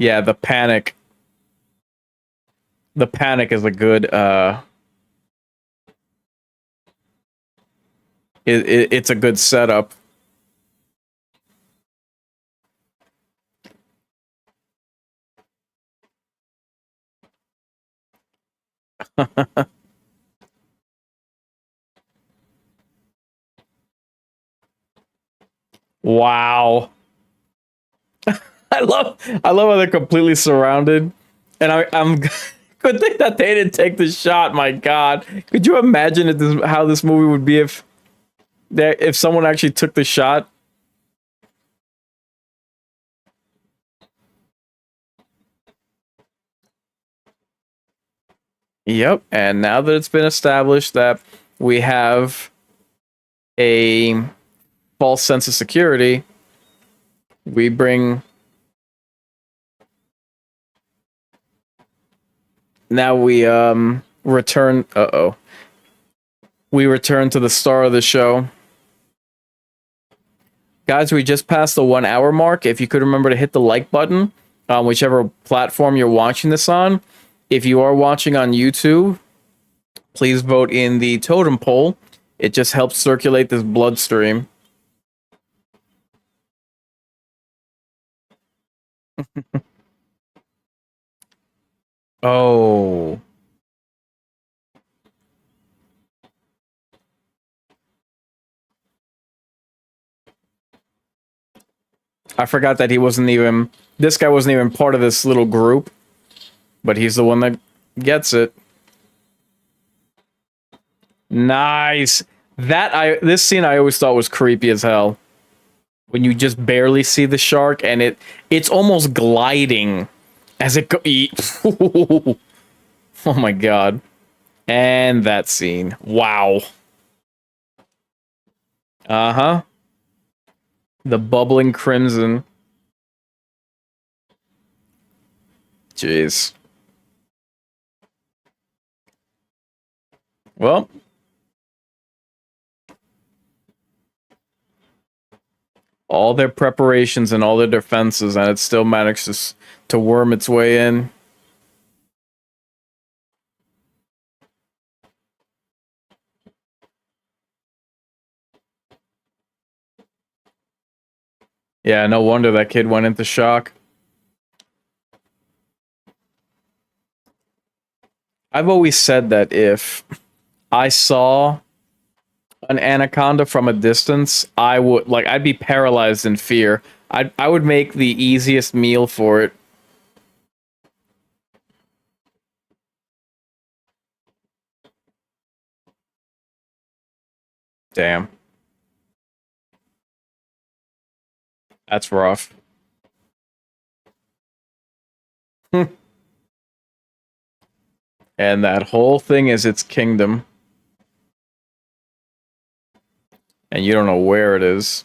Yeah, the panic. The panic is a good it's a good setup. Wow. I love how they're completely surrounded, and I'm good thing that they didn't take the shot. My God, could you imagine how this movie would be if someone actually took the shot? Yep. And now that it's been established that we have a false sense of security, we bring now we return. We return to the star of the show. Guys, we just passed the 1 hour mark. If you could remember to hit the like button on whichever platform you're watching this on. If you are watching on YouTube, please vote in the totem poll. It just helps circulate this bloodstream. Oh. I forgot that this guy wasn't even part of this little group, but he's the one that gets it. Nice. This scene I always thought was creepy as hell. When you just barely see the shark and it's almost gliding as it go. Oh my God. And that scene. Wow. Uh-huh. The bubbling crimson. Jeez. Well, all their preparations and all their defenses, and it still manages to worm its way in. Yeah, no wonder that kid went into shock. I've always said that if I saw an anaconda from a distance, I'd be paralyzed in fear. I would make the easiest meal for it. Damn. That's rough. And that whole thing is its kingdom. And you don't know where it is.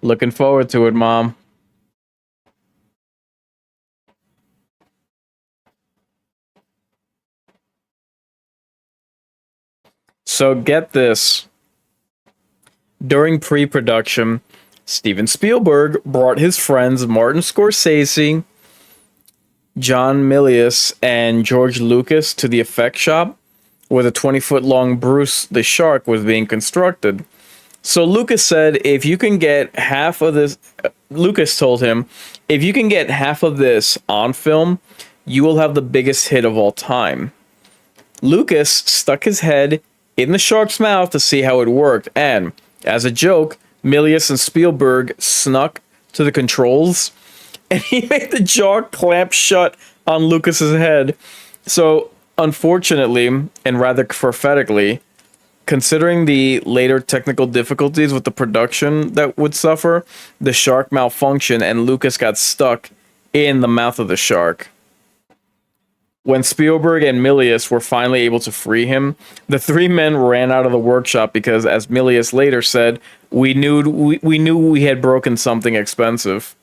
Looking forward to it, Mom. So get this. During pre-production, Steven Spielberg brought his friends Martin Scorsese, John Milius, and George Lucas to the effect shop where the 20-foot long Bruce the Shark was being constructed. So Lucas said, if you can get half of this, Lucas told him, if you can get half of this on film, you will have the biggest hit of all time. Lucas stuck his head in the shark's mouth to see how it worked, and as a joke, Milius and Spielberg snuck to the controls, and he made the jaw clamp shut on Lucas's head. So, unfortunately, and rather prophetically, considering the later technical difficulties with the production that would suffer, the shark malfunctioned and Lucas got stuck in the mouth of the shark. When Spielberg and Milius were finally able to free him, the three men ran out of the workshop because, as Milius later said, we knew we had broken something expensive.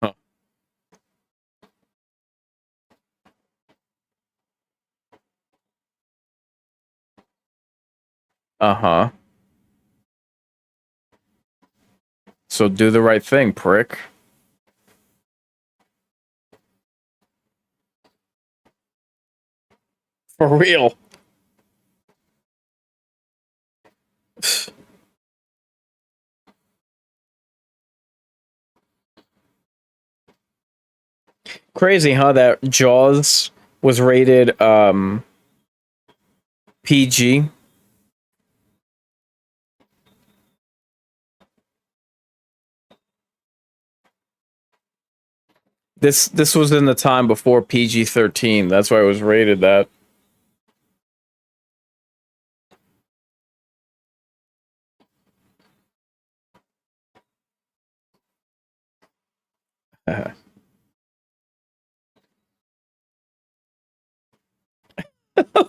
Huh. Uh-huh. So do the right thing, prick. For real. Crazy, huh? That Jaws was rated PG. This was in the time before PG-13. That's why it was rated that.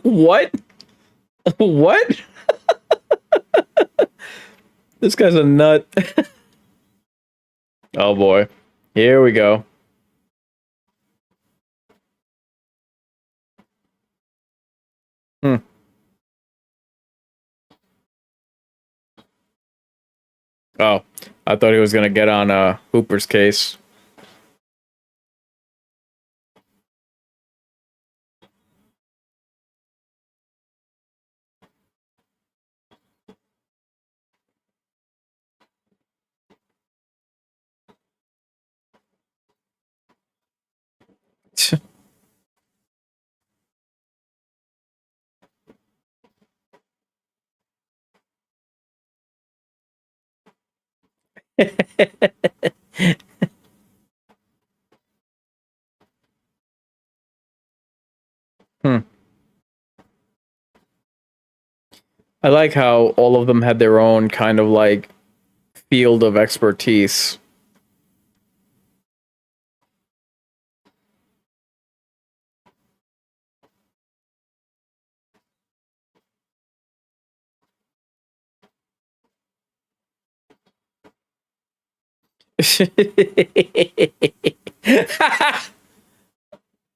What? What? This guy's a nut. Oh boy. Here we go. Hmm. Oh, I thought he was gonna get on Hooper's case. Hmm. I like how all of them had their own kind of like field of expertise.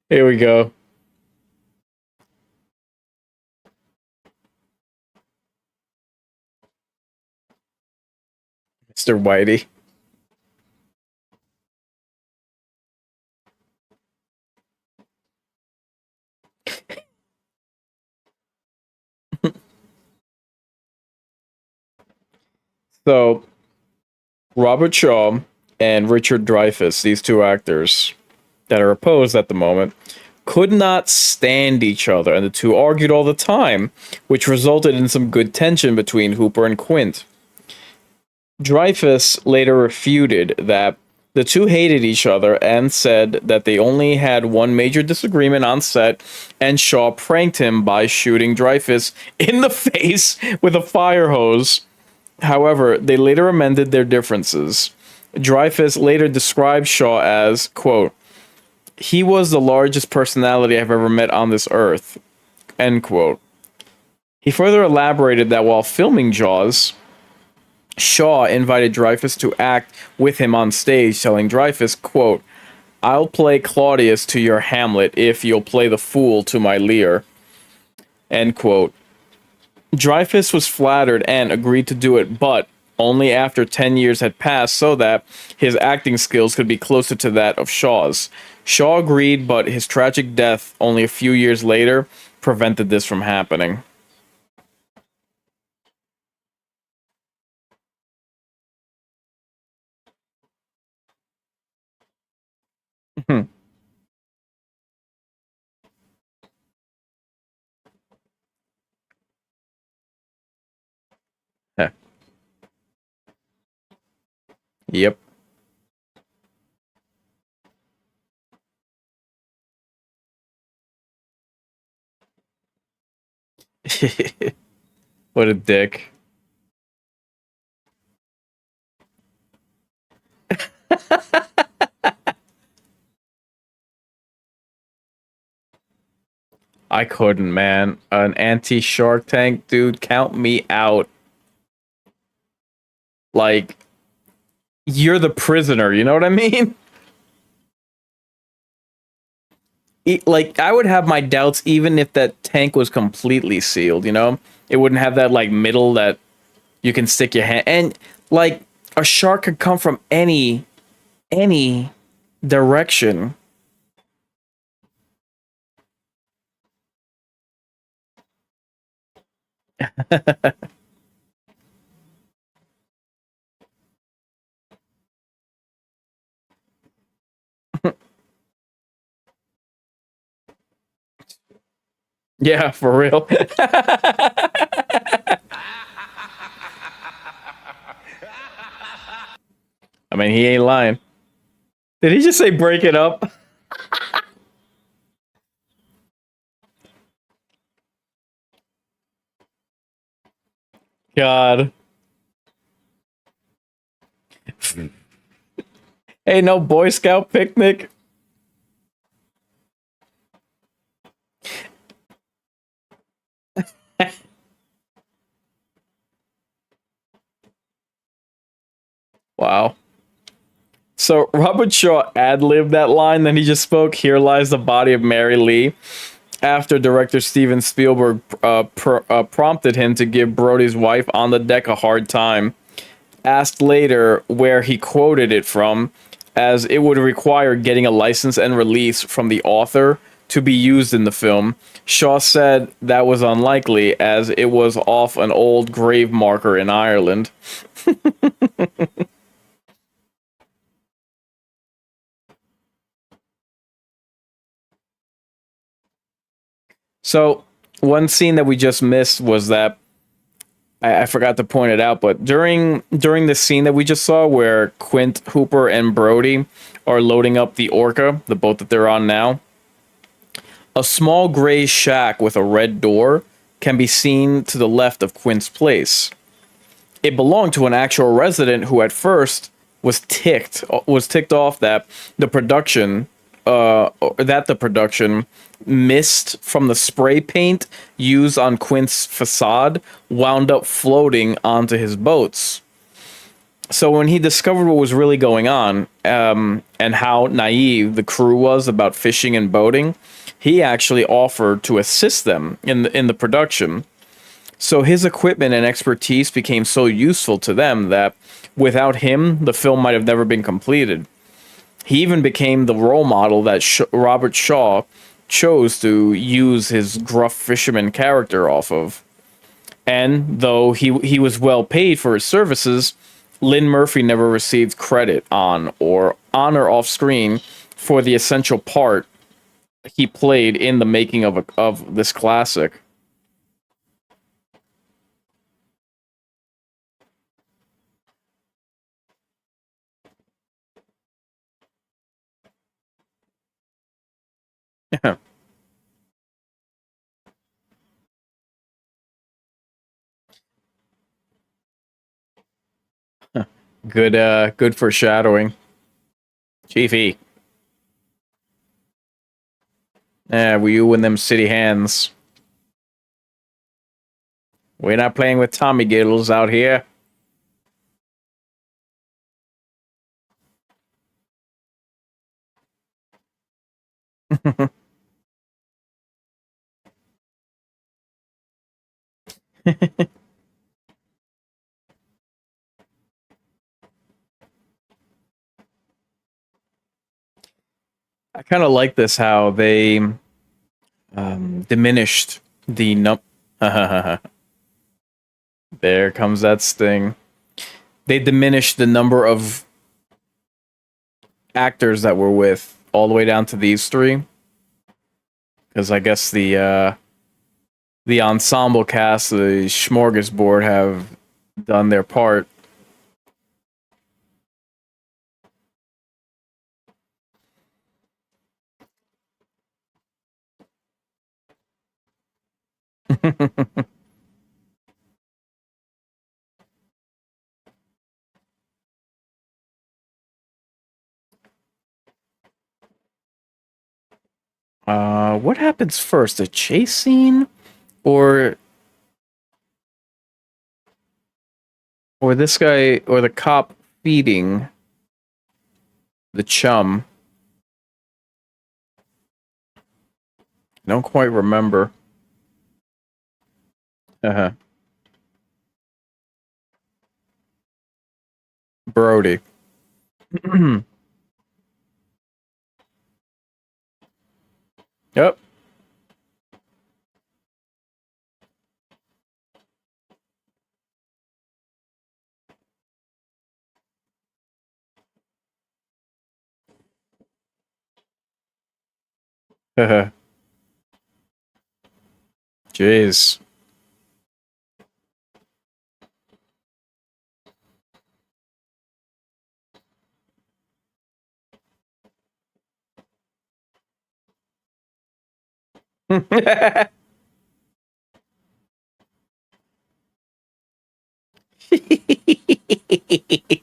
Here we go. Mr. Whitey. So, Robert Shaw and Richard Dreyfuss, these two actors that are opposed at the moment, could not stand each other, and the two argued all the time, which resulted in some good tension between Hooper and Quint. Dreyfuss later refuted that the two hated each other and said that they only had one major disagreement on set, and Shaw pranked him by shooting Dreyfuss in the face with a fire hose. However, they later amended their differences. Dreyfuss later described Shaw as, quote, he was the largest personality I've ever met on this earth, end quote. He further elaborated that while filming Jaws, Shaw invited Dreyfuss to act with him on stage, telling Dreyfuss, quote, I'll play Claudius to your Hamlet if you'll play the fool to my Lear, end quote. Dreyfuss was flattered and agreed to do it, but only after 10 years had passed so that his acting skills could be closer to that of Shaw's. Shaw agreed, but his tragic death only a few years later prevented this from happening. Yep. What a dick. I couldn't, man. An anti Shark Tank, dude, count me out. Like, you're the prisoner, you know what I mean? Like, I would have my doubts even if that tank was completely sealed, you know? It wouldn't have that like middle that you can stick your hand, and like a shark could come from any direction. Yeah, for real. I mean, he ain't lying. Did he just say break it up? God. Hey, no Boy Scout picnic. Wow. So Robert Shaw ad-libbed that line, then he just spoke, "Here lies the body of Mary Lee," after director Steven Spielberg prompted him to give Brody's wife on the deck a hard time. Asked later where he quoted it from, as it would require getting a license and release from the author to be used in the film, Shaw said that was unlikely, as it was off an old grave marker in Ireland. So, one scene that we just missed was that I forgot to point it out, but during the scene that we just saw, where Quint, Hooper, and Brody are loading up the Orca, the boat that they're on now, a small gray shack with a red door can be seen to the left of Quint's place. It belonged to an actual resident who at first was ticked off that the production mist from the spray paint used on Quint's facade wound up floating onto his boats. So when he discovered what was really going on, and how naive the crew was about fishing and boating, he actually offered to assist them in the production. So his equipment and expertise became so useful to them that without him, the film might have never been completed. He even became the role model that Robert Shaw chose to use his gruff fisherman character off of. And though he was well paid for his services, Lynn Murphy never received credit on or off screen for the essential part he played in the making of this classic. Good foreshadowing. Chiefy. Were you in them city hands? We're not playing with Tommy Giddles out here. I kind of like this how they diminished the num. There comes that sting. They diminished the number of actors that were with all the way down to these three, because I guess the ensemble cast, the smorgasbord, have done their part. What happens first, a chase scene, or this guy, or the cop feeding the chum? I don't quite remember. Uh-huh. Brody. Yep. Uh-huh. Jeez.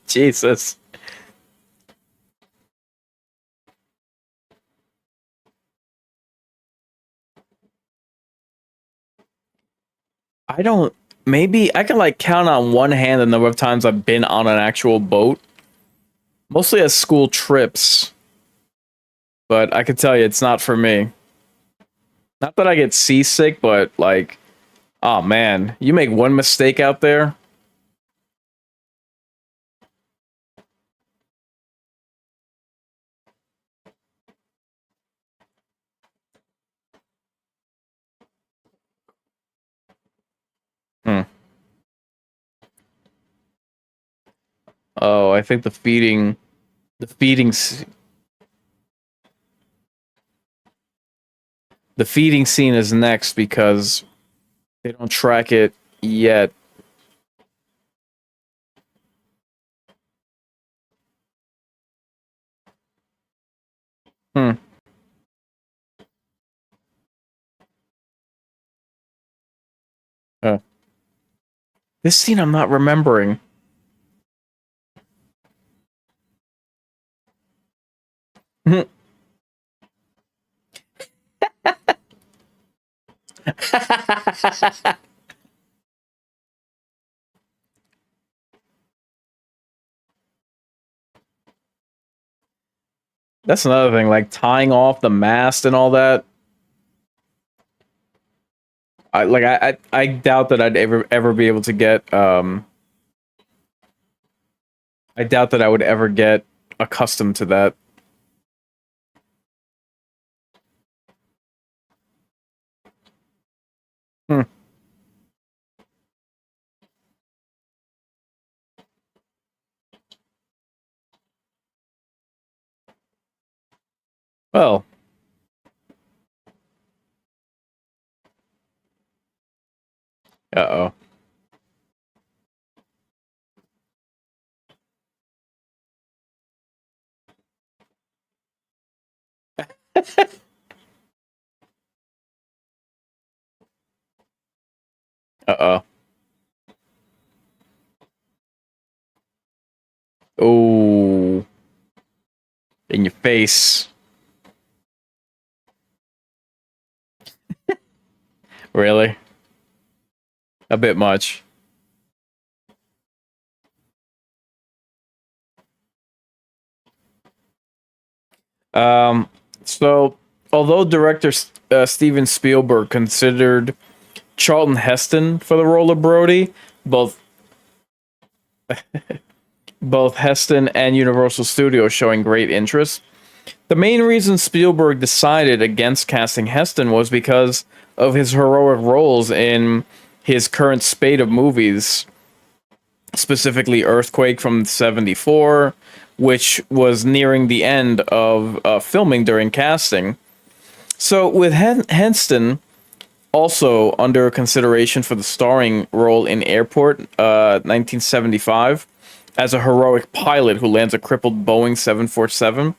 Jesus. I don't. Maybe I can like count on one hand the number of times I've been on an actual boat, mostly as school trips. But I can tell you, it's not for me. Not that I get seasick, but like, oh man, you make one mistake out there. Hmm. Oh, I think the feeding, the feeding scene is next because they don't track it yet. Hmm. Uh, this scene I'm not remembering. That's another thing, like tying off the mast and all that. I doubt that I'd ever be able to get I doubt that I would ever get accustomed to that. Hmm. Well, uh oh. Uh oh. Oh, in your face. Really? A bit much. Um, so although director Steven Spielberg considered Charlton Heston for the role of Brody, both both Heston and Universal Studios showing great interest. The main reason Spielberg decided against casting Heston was because of his heroic roles in his current spate of movies, specifically Earthquake from '74, which was nearing the end of filming during casting. So, with Heston also under consideration for the starring role in Airport, 1975, as a heroic pilot who lands a crippled Boeing 747,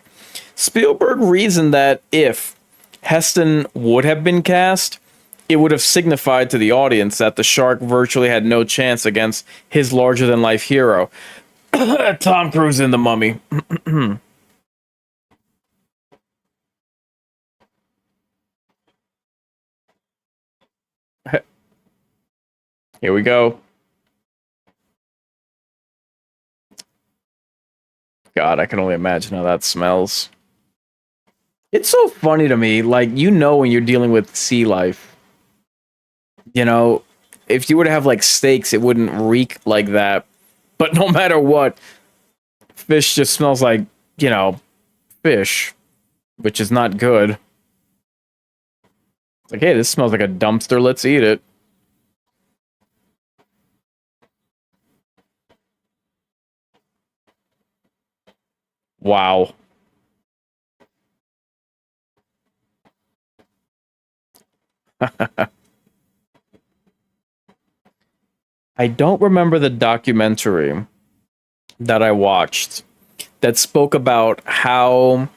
Spielberg reasoned that if Heston would have been cast, it would have signified to the audience that the shark virtually had no chance against his larger than life hero, Tom Cruise in The Mummy. Here we go. God, I can only imagine how that smells. It's so funny to me, like, when you're dealing with sea life, you know, if you were to have like steaks, it wouldn't reek like that. But no matter what, fish just smells like, you know, fish, which is not good. It's like, hey, this smells like a dumpster. Let's eat it. Wow. I don't remember the documentary that I watched that spoke about how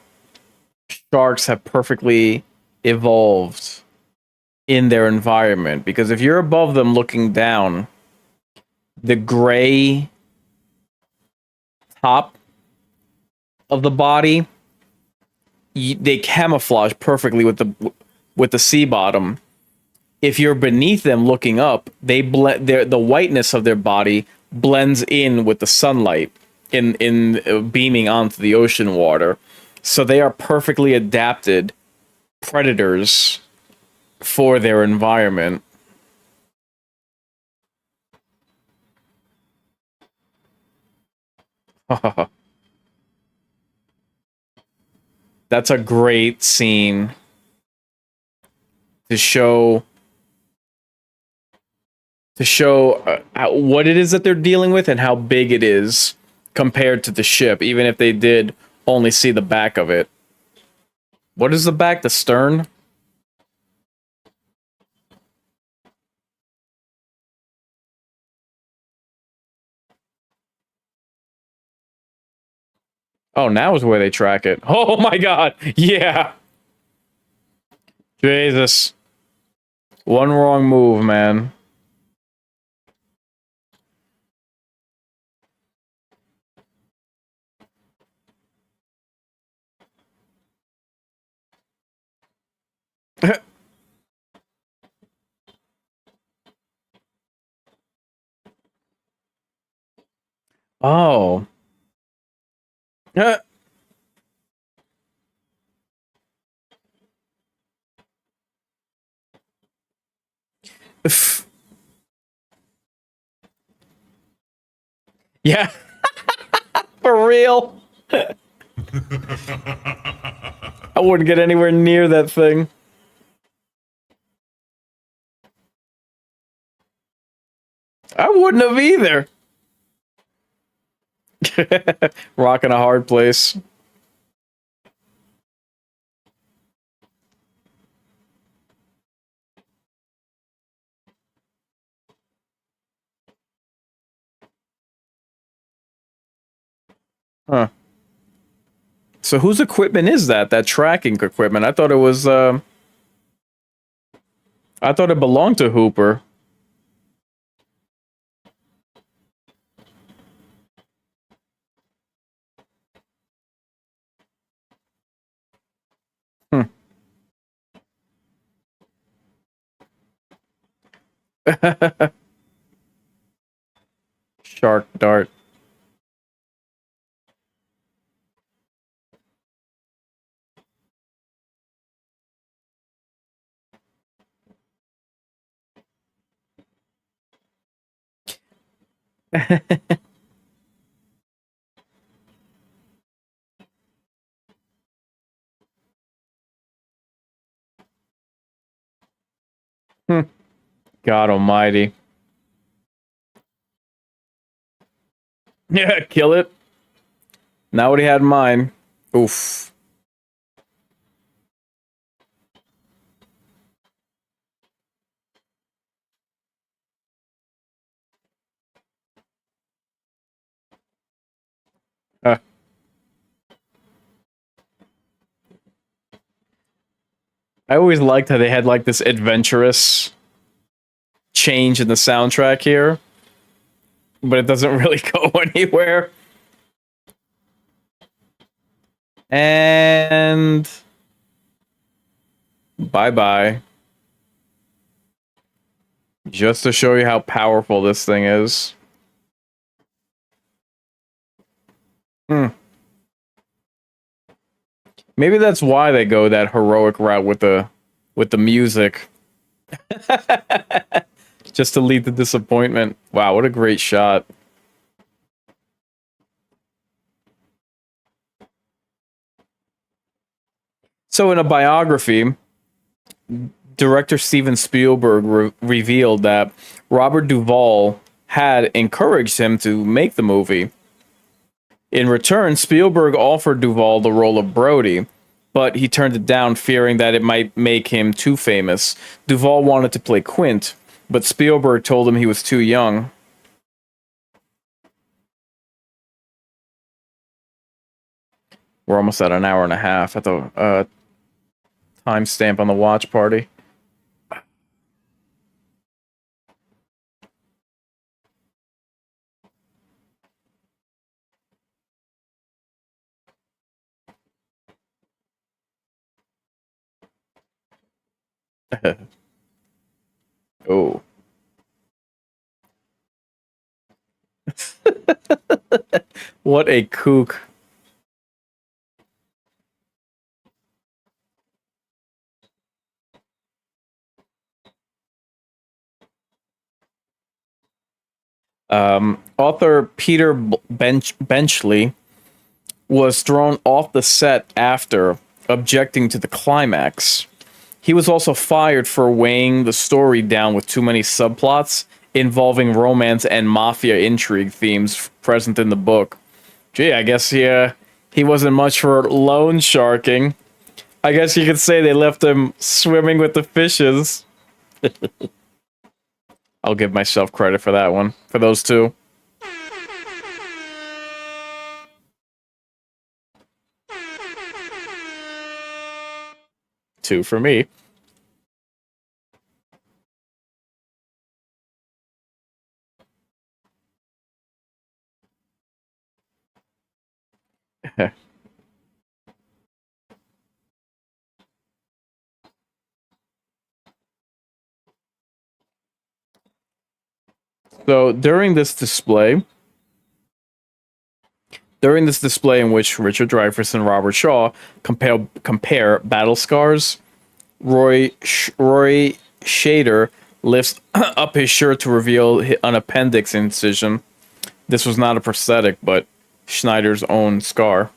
sharks have perfectly evolved in their environment. Because if you're above them looking down, the gray top of the body, they camouflage perfectly with the sea bottom. If you're beneath them looking up, they blend the whiteness of their body blends in with the sunlight in beaming onto the ocean water. So they are perfectly adapted predators for their environment. That's a great scene to show what it is that they're dealing with and how big it is compared to the ship, even if they did only see the back of it. What is the back? The stern? Oh, now is where they track it. Oh my god. Yeah. Jesus. One wrong move, man. Oh. Yeah. For real. I wouldn't get anywhere near that thing. I wouldn't have either. Rocking a hard place. Huh. So whose equipment is that? That tracking equipment? I thought it was I thought it belonged to Hooper. Hmm. Shark dart. Hmm. God almighty. Yeah, kill it. Not what he had in mind. Oof. Uh, I always liked how they had like this adventurous change in the soundtrack here, but it doesn't really go anywhere. And bye bye. Just to show you how powerful this thing is. Hmm. Maybe that's why they go that heroic route with the music. just to lead to disappointment. Wow, what a great shot. So, in a biography, director Steven Spielberg revealed that Robert Duvall had encouraged him to make the movie. In return, Spielberg offered Duvall the role of Brody, but he turned it down, fearing that it might make him too famous. Duvall wanted to play Quint, but Spielberg told him he was too young. We're almost at an hour and a half at the timestamp on the watch party. Oh. What a kook. Author Peter Benchley was thrown off the set after objecting to the climax. He was also fired for weighing the story down with too many subplots involving romance and mafia intrigue themes present in the book. Gee, I guess he wasn't much for loan sharking. I guess you could say they left him swimming with the fishes. I'll give myself credit for that one. For those two. Two for me. So during this display in which Richard Dreyfuss and Robert Shaw compare battle scars, Roy Shader lifts up his shirt to reveal an appendix incision. This was not a prosthetic, but Schneider's own scar.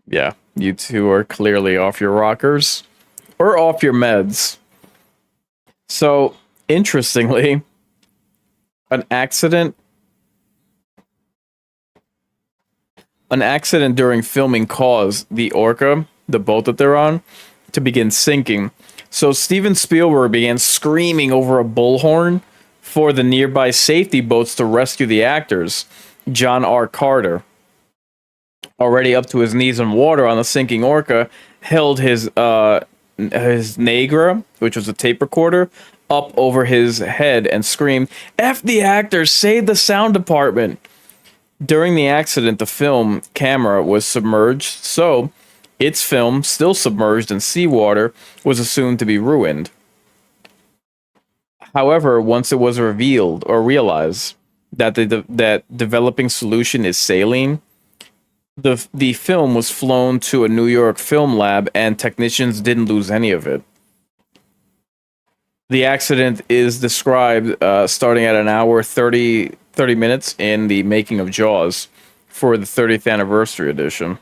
Yeah, you two are clearly off your rockers or off your meds. So, interestingly, an accident an accident during filming caused the Orca, the boat that they're on, to begin sinking. So Steven Spielberg began screaming over a bullhorn for the nearby safety boats to rescue the actors. John R. Carter, already up to his knees in water on the sinking Orca, held his Negra, which was a tape recorder, up over his head and screamed, "F the actors, save the sound department." During the accident, the film camera was submerged, so its film, still submerged in seawater, was assumed to be ruined. However, once it was revealed or realized that that developing solution is saline, the film was flown to a New York film lab, and technicians didn't lose any of it. The accident is described starting at an hour 30 minutes in the making of Jaws for the 30th anniversary edition.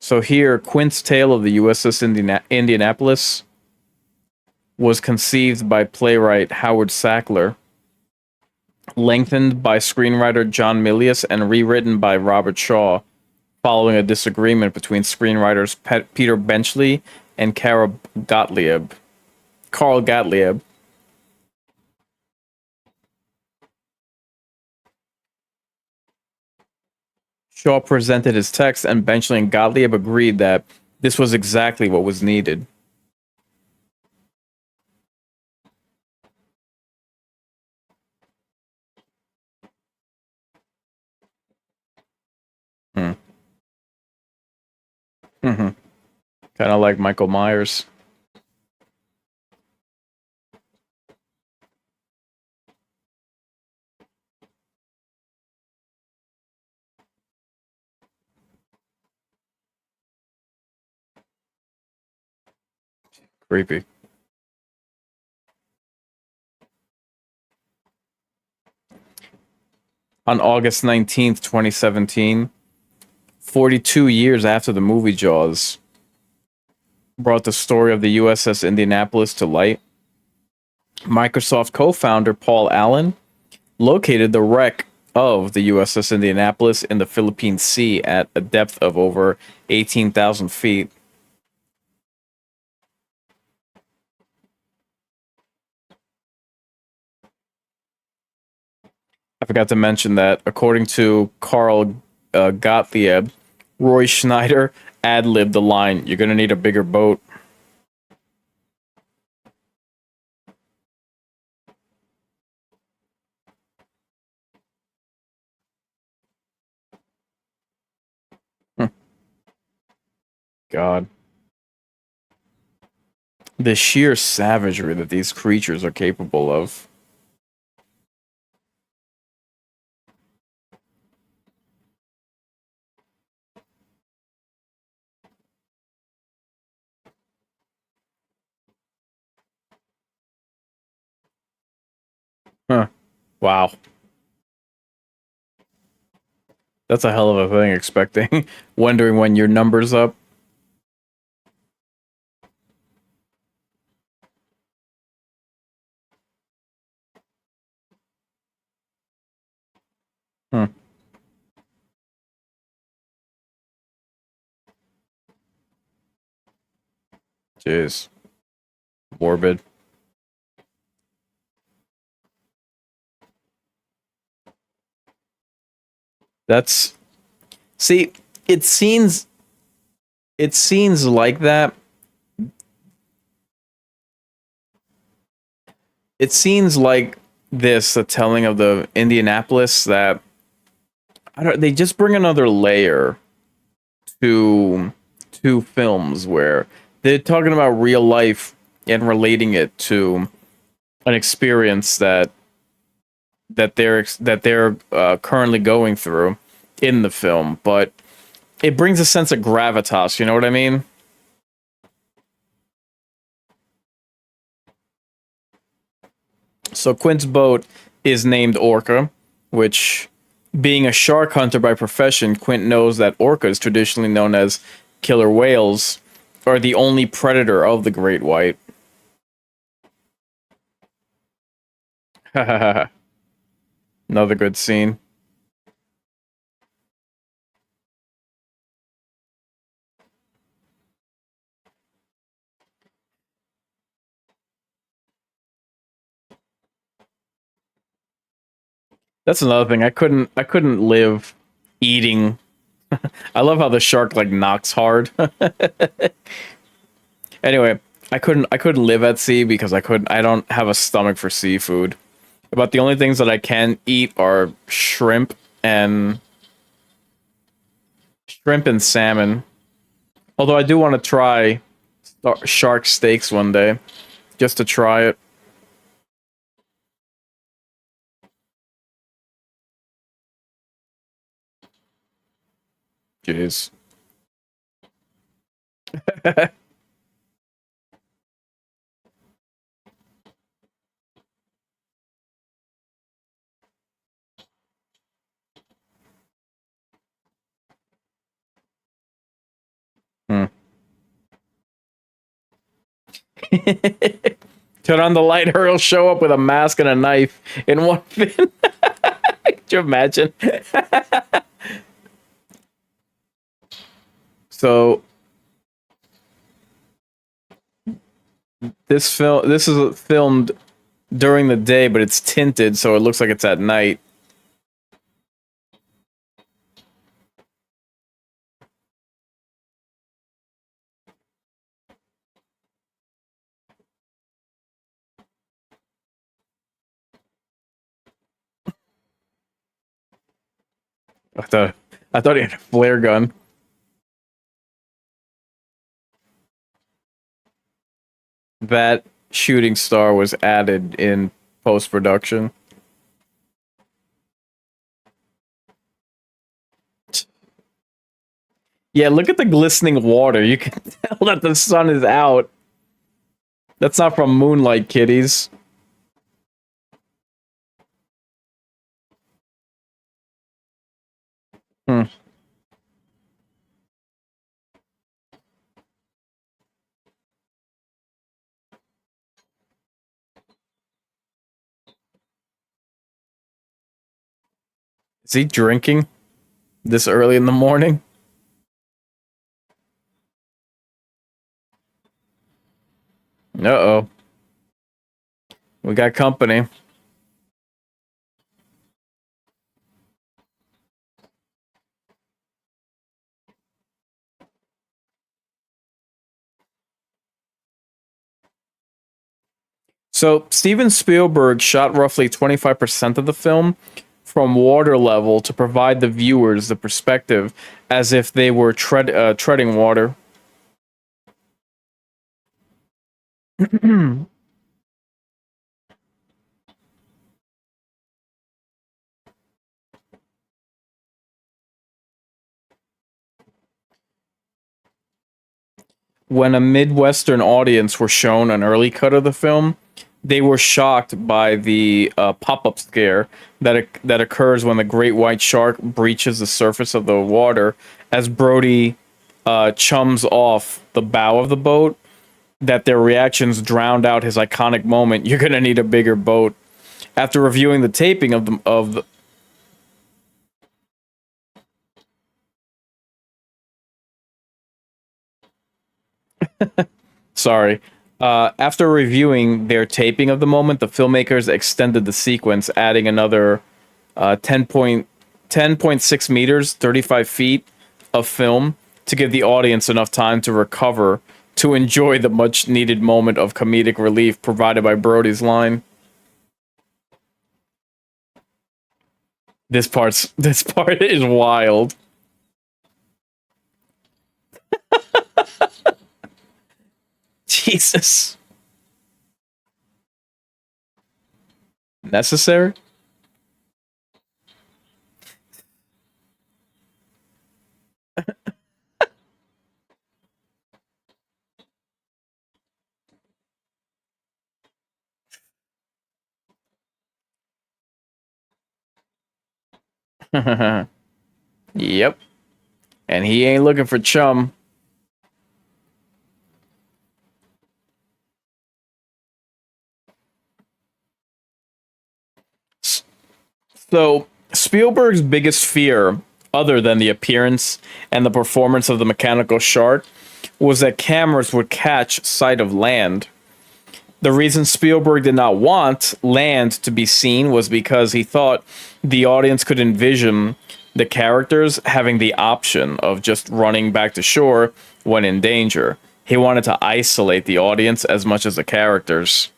So here, Quint's Tale of the USS Indianapolis was conceived by playwright Howard Sackler, lengthened by screenwriter John Milius, and rewritten by Robert Shaw, following a disagreement between screenwriters Peter Benchley and Carl Gottlieb. Shaw presented his text, and Benchley and Gottlieb agreed that this was exactly what was needed. Hmm. Mm-hmm. Kind of like Michael Myers. Creepy. On August 19th, 2017, 42 years after the movie Jaws brought the story of the USS Indianapolis to light, Microsoft co-founder Paul Allen located the wreck of the USS Indianapolis in the Philippine Sea at a depth of over 18,000 feet. I forgot to mention that, according to Carl Gottlieb, Roy Schneider ad-libbed the line, "You're gonna need a bigger boat." God. The sheer savagery that these creatures are capable of. Huh. Wow. That's a hell of a thing, expecting, wondering when your number's up. Hmm. Jeez. Morbid. That's see, it seems like that. It seems like this, the telling of the Indianapolis, that I don't, they just bring another layer to films where they're talking about real life and relating it to an experience that they're currently going through in the film, but it brings a sense of gravitas. You know what I mean? So Quint's boat is named Orca, which, being a shark hunter by profession, Quint knows that orcas, traditionally known as killer whales, are the only predator of the great white. Another good scene. That's another thing. I couldn't live eating. I love how the shark like knocks hard. Anyway, I couldn't live at sea because I don't have a stomach for seafood. About the only things that I can eat are and shrimp and salmon. Although I do want to try shark steaks one day, just to try it. Jeez. Hmm. Turn on the light, or he'll show up with a mask and a knife in one fin. Could you imagine? So this is filmed during the day, but it's tinted, so it looks like it's at night. I thought I thought he had a flare gun. That shooting star was added in post production. Yeah, look at the glistening water. You can tell that the sun is out. That's not from Moonlight Kitties. Hmm. Is he drinking this early in the morning? Uh oh. We got company. So, Steven Spielberg shot roughly 25% of the film from water level to provide the viewers the perspective as if they were treading water. When a Midwestern audience were shown an early cut of the film, they were shocked by the pop-up scare that occurs when the great white shark breaches the surface of the water as Brody chums off the bow of the boat. That their reactions drowned out his iconic moment. You're gonna need a bigger boat. After reviewing the taping of the sorry. After reviewing their taping of the moment, the filmmakers extended the sequence, adding another 10.6 meters, 35 feet of film to give the audience enough time to recover to enjoy the much needed moment of comedic relief provided by Brody's line. This part is wild. Jesus. Necessary? Yep. And he ain't looking for chum. So, Spielberg's biggest fear, other than the appearance and the performance of the mechanical shark, was that cameras would catch sight of land. The reason Spielberg did not want land to be seen was because he thought the audience could envision the characters having the option of just running back to shore when in danger. He wanted to isolate the audience as much as the characters.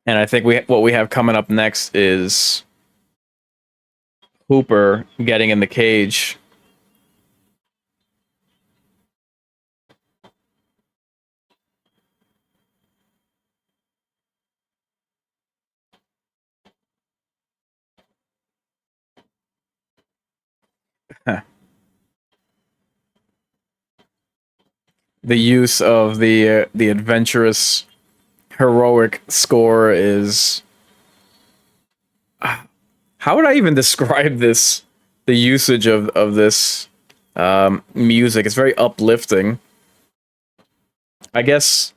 And I think what we have coming up next is Hooper getting in the cage. The use of the adventurous heroic score is, how would I even describe this? The usage of this music is very uplifting. I guess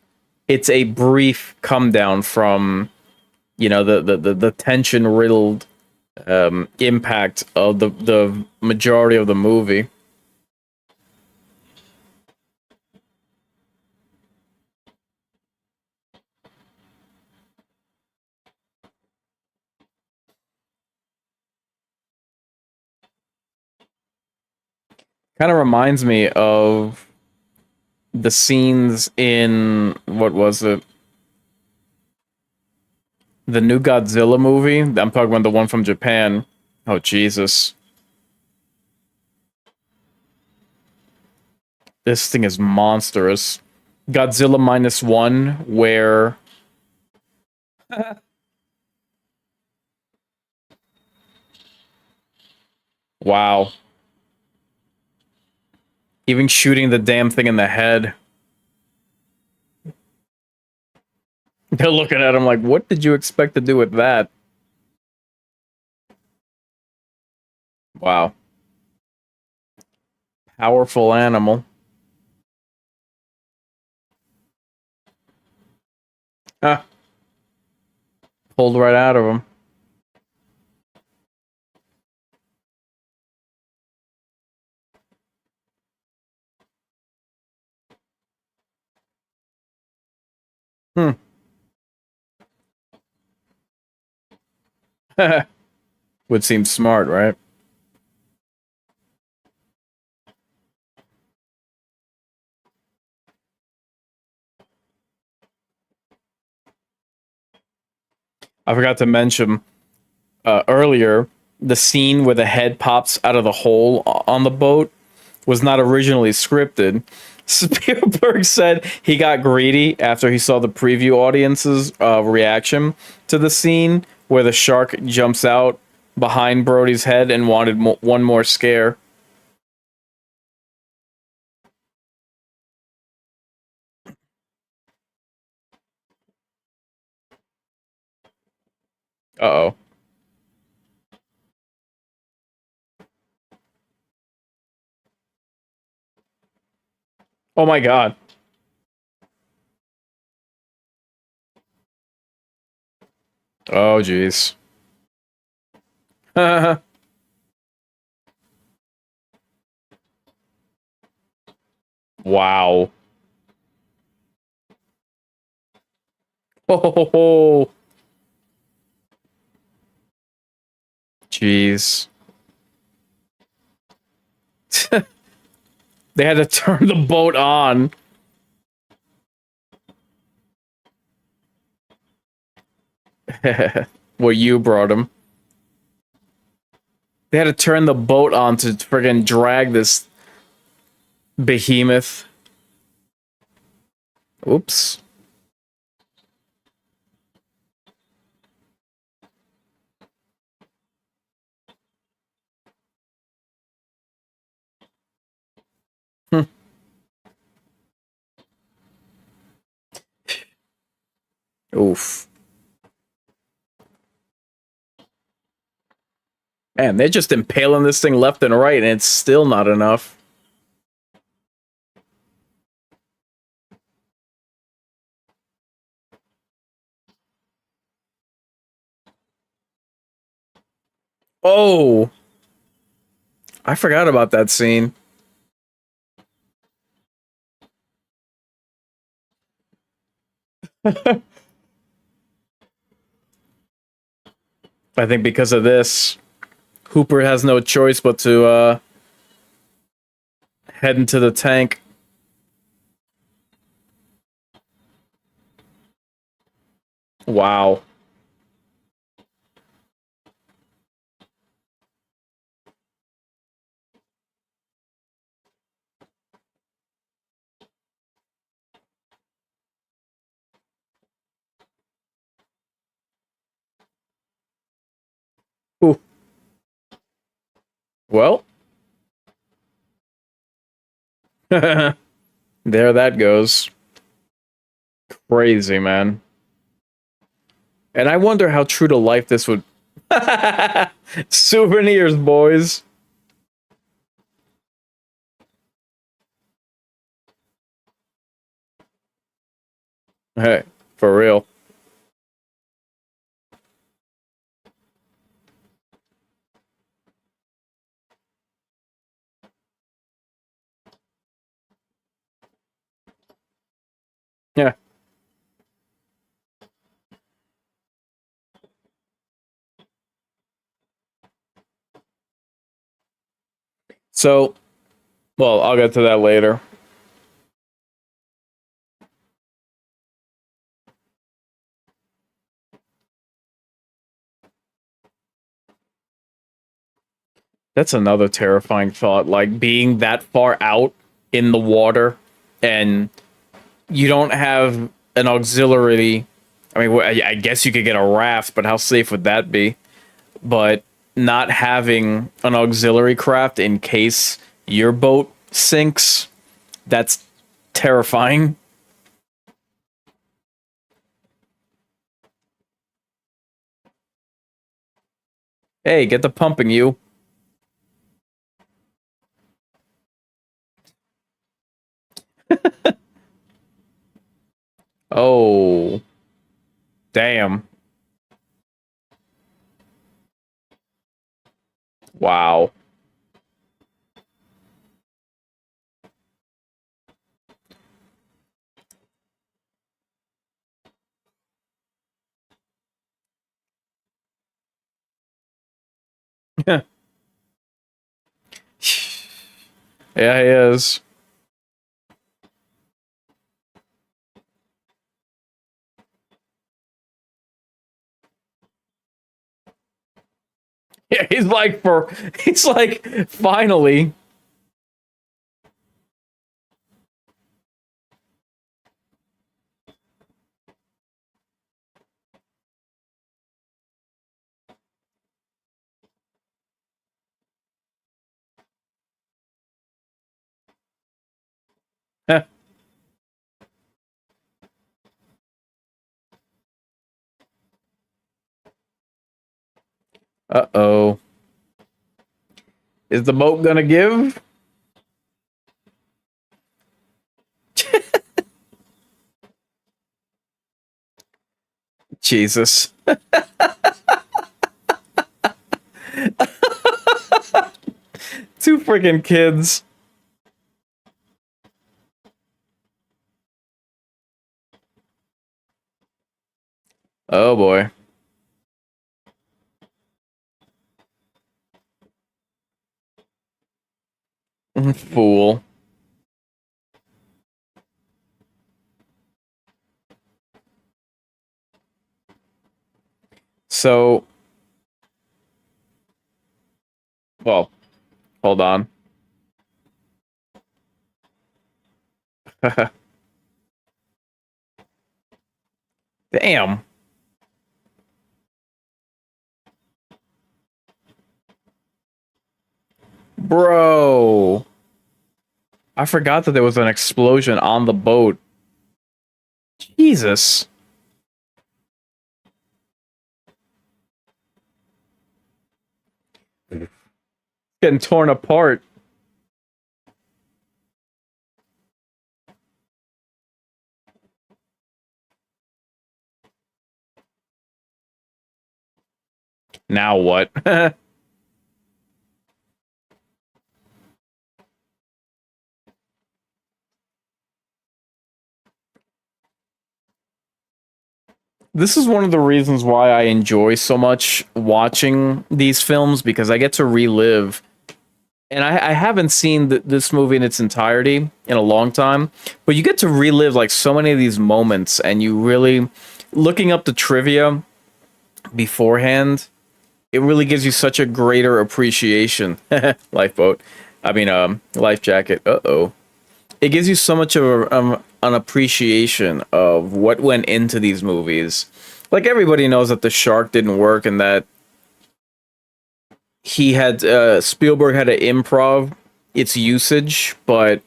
it's a brief come down from the tension riddled impact of the majority of the movie. Kind of reminds me of the scenes in what was it? The new Godzilla movie. I'm talking about the one from Japan. Oh Jesus. This thing is monstrous. Godzilla minus one, where wow. Even shooting the damn thing in the head. They're looking at him like, what did you expect to do with that? Wow. Powerful animal. Ah, pulled right out of him. Hmm. Would seem smart, right? I forgot to mention earlier the scene where the head pops out of the hole on the boat was not originally scripted. Spielberg said he got greedy after he saw the preview audience's reaction to the scene where the shark jumps out behind Brody's head and wanted one more scare. Uh oh. Oh my god. Oh jeez. Wow. Oh, jeez. They had to turn the boat on. Well, you brought him. They had to turn the boat on to friggin' drag this behemoth. Oops. Hmm. Oof. Man, they're just impaling this thing left and right, and it's still not enough. Oh, I forgot about that scene. I think because of this, Hooper has no choice but to head into the tank. Wow. Ooh. Well, there that goes. Crazy, man. And I wonder how true to life this would. Souvenirs, boys. Hey, for real. Yeah. So, well, I'll get to that later. That's another terrifying thought, like being that far out in the water and you don't have an auxiliary. I mean, I guess you could get a raft, but how safe would that be? But not having an auxiliary craft in case your boat sinks, that's terrifying. Hey, get the pumping, you. Oh, damn. Wow. Yeah, he is. Yeah, he's like, finally. Uh-oh. Is the boat gonna give? Jesus. Two freaking kids. Oh boy. Fool. So, well, hold on. Damn. Bro. I forgot that there was an explosion on the boat. Jesus. Getting torn apart. Now what? This is one of the reasons why I enjoy so much watching these films because I get to relive. And I haven't seen this movie in its entirety in a long time, but you get to relive like so many of these moments, and you really looking up the trivia beforehand. It really gives you such a greater appreciation. Lifeboat, I mean, life jacket. Uh oh. It gives you so much of an appreciation of what went into these movies. Like everybody knows that the shark didn't work and that he had Spielberg had to improv its usage, but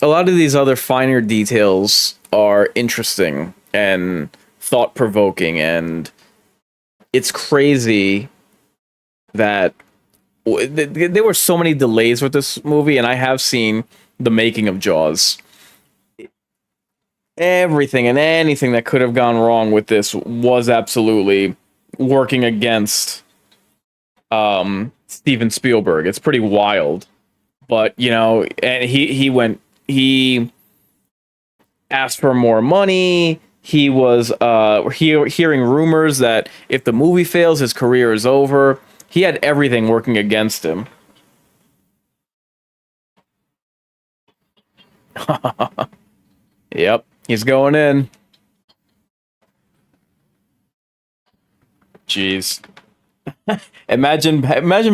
a lot of these other finer details are interesting and thought provoking, and it's crazy that there were so many delays with this movie, and I have seen the making of Jaws. Everything and anything that could have gone wrong with this was absolutely working against Steven Spielberg. It's pretty wild. But, you know, and he asked for more money. He was hearing rumors that if the movie fails, his career is over. He had everything working against him. Yep, he's going in. Jeez. Imagine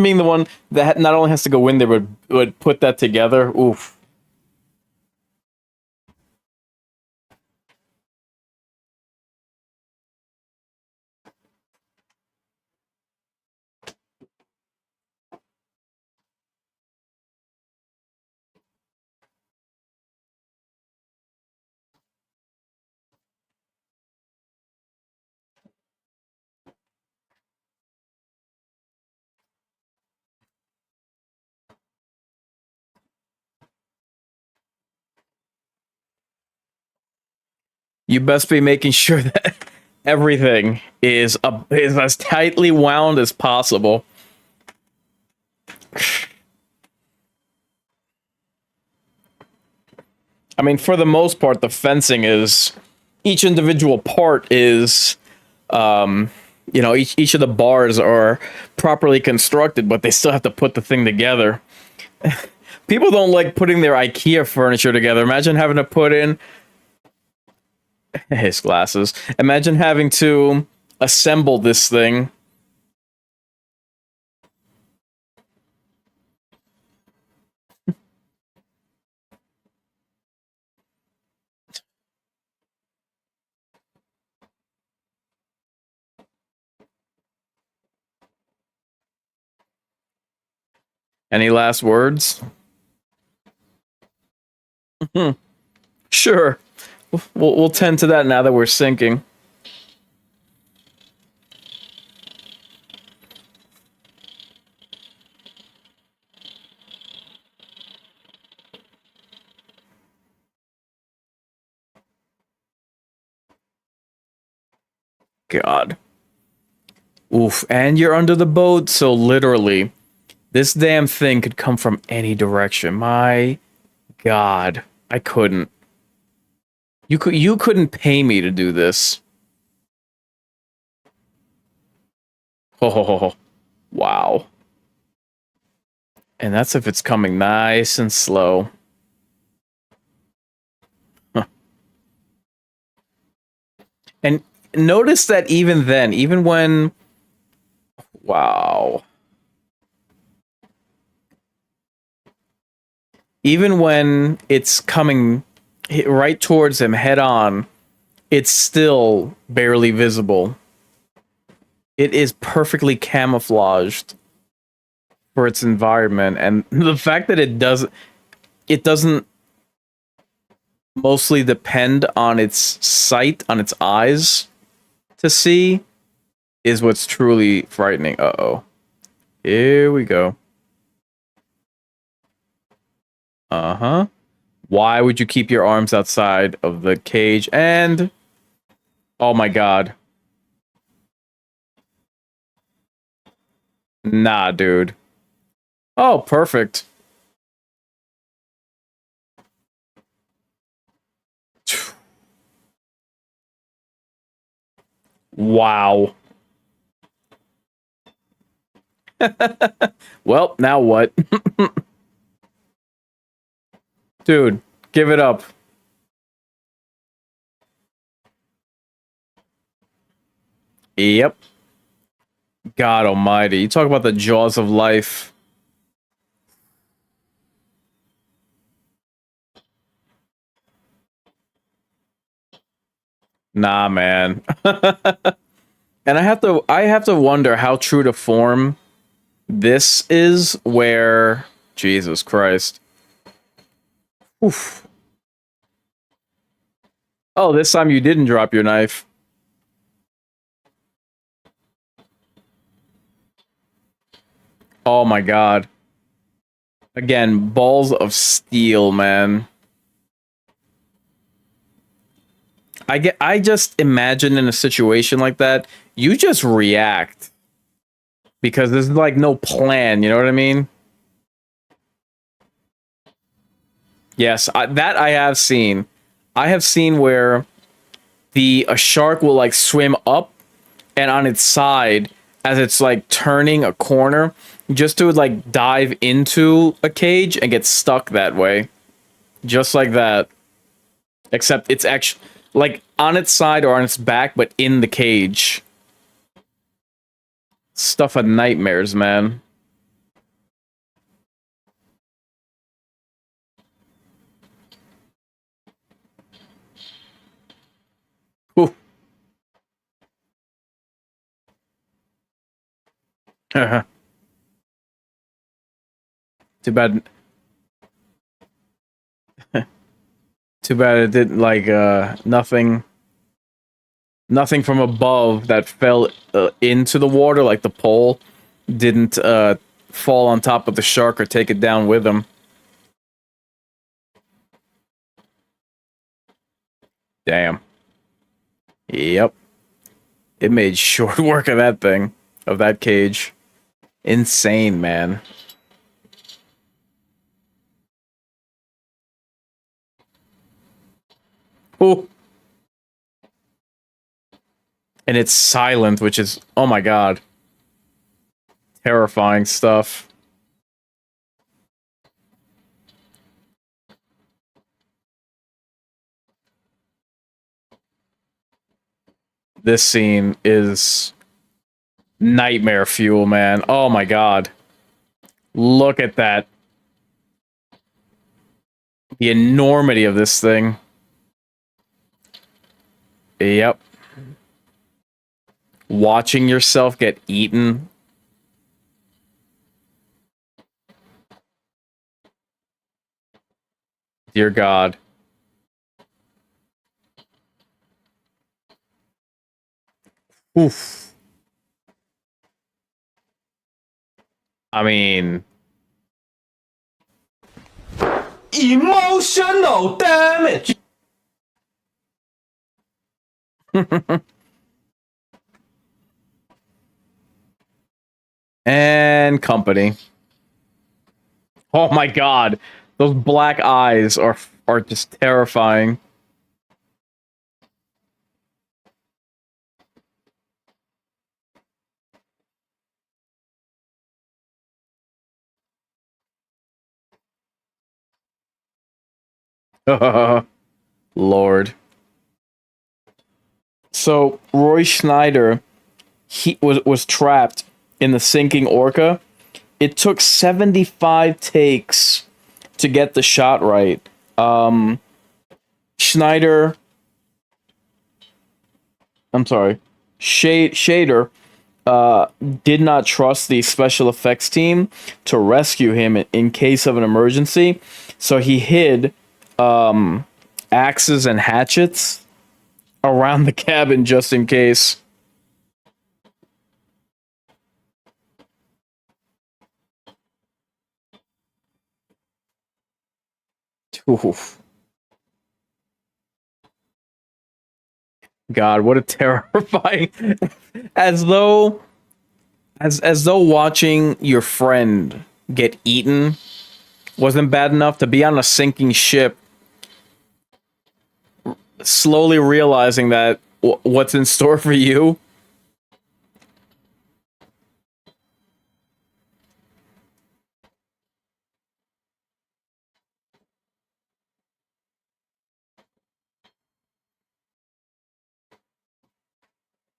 being the one that not only has to go in there, but would put that together. Oof. You best be making sure that everything is as tightly wound as possible. I mean, for the most part, the fencing is each individual part is, each of the bars are properly constructed, but they still have to put the thing together. People don't like putting their IKEA furniture together. Imagine having to put in his glasses. Imagine having to assemble this thing. Any last words? Sure. We'll tend to that now that we're sinking. God. Oof. And you're under the boat, so literally, this damn thing could come from any direction. My God. I couldn't. You couldn't pay me to do this. Oh, wow. And that's if it's coming nice and slow. Huh. And notice that even then, even when... Wow. Even when it's coming right towards him head on, it's still barely visible. It is perfectly camouflaged for its environment, and the fact that it doesn't mostly depend on its sight, on its eyes to see, is what's truly frightening. Uh-oh. Here we go. Uh-huh. Why would you keep your arms outside of the cage? And... Oh my God. Nah, dude. Oh, perfect. Wow. Well, now what? Dude, give it up. Yep. God almighty. You talk about the jaws of life. Nah, man. And I have to wonder how true to form this is, where Jesus Christ. Oof. Oh, this time you didn't drop your knife. Oh my God. Again, balls of steel, man. I just imagine in a situation like that, you just react because there's like no plan, you know what I mean? Yes, that I have seen. I have seen where the a shark will like swim up and on its side as it's like turning a corner just to like dive into a cage and get stuck that way. Just like that. Except it's actually like on its side or on its back, but in the cage. Stuff of nightmares, man. Ooh. Too bad. Too bad it didn't like nothing from above that fell into the water, like the pole, didn't fall on top of the shark or take it down with him. Damn. Yep. It made short work of that thing, of that cage. Insane, man. Oh. And it's silent, which is, oh my god, terrifying stuff. This scene is nightmare fuel, man. Oh my god. Look at that. The enormity of this thing. Yep. Watching yourself get eaten. Dear God. Oof. I mean... Emotional damage. And company. Oh my god. Those black eyes are just terrifying. Lord. So Roy Schneider, he was trapped in the sinking orca. It took 75 takes to get the shot right. Schneider, I'm sorry, Shader did not trust the special effects team to rescue him in case of an emergency, so he hid axes and hatchets around the cabin just in case. Oof. God, what a terrifying as though as though watching your friend get eaten wasn't bad enough, to be on a sinking ship slowly realizing that what's in store for you.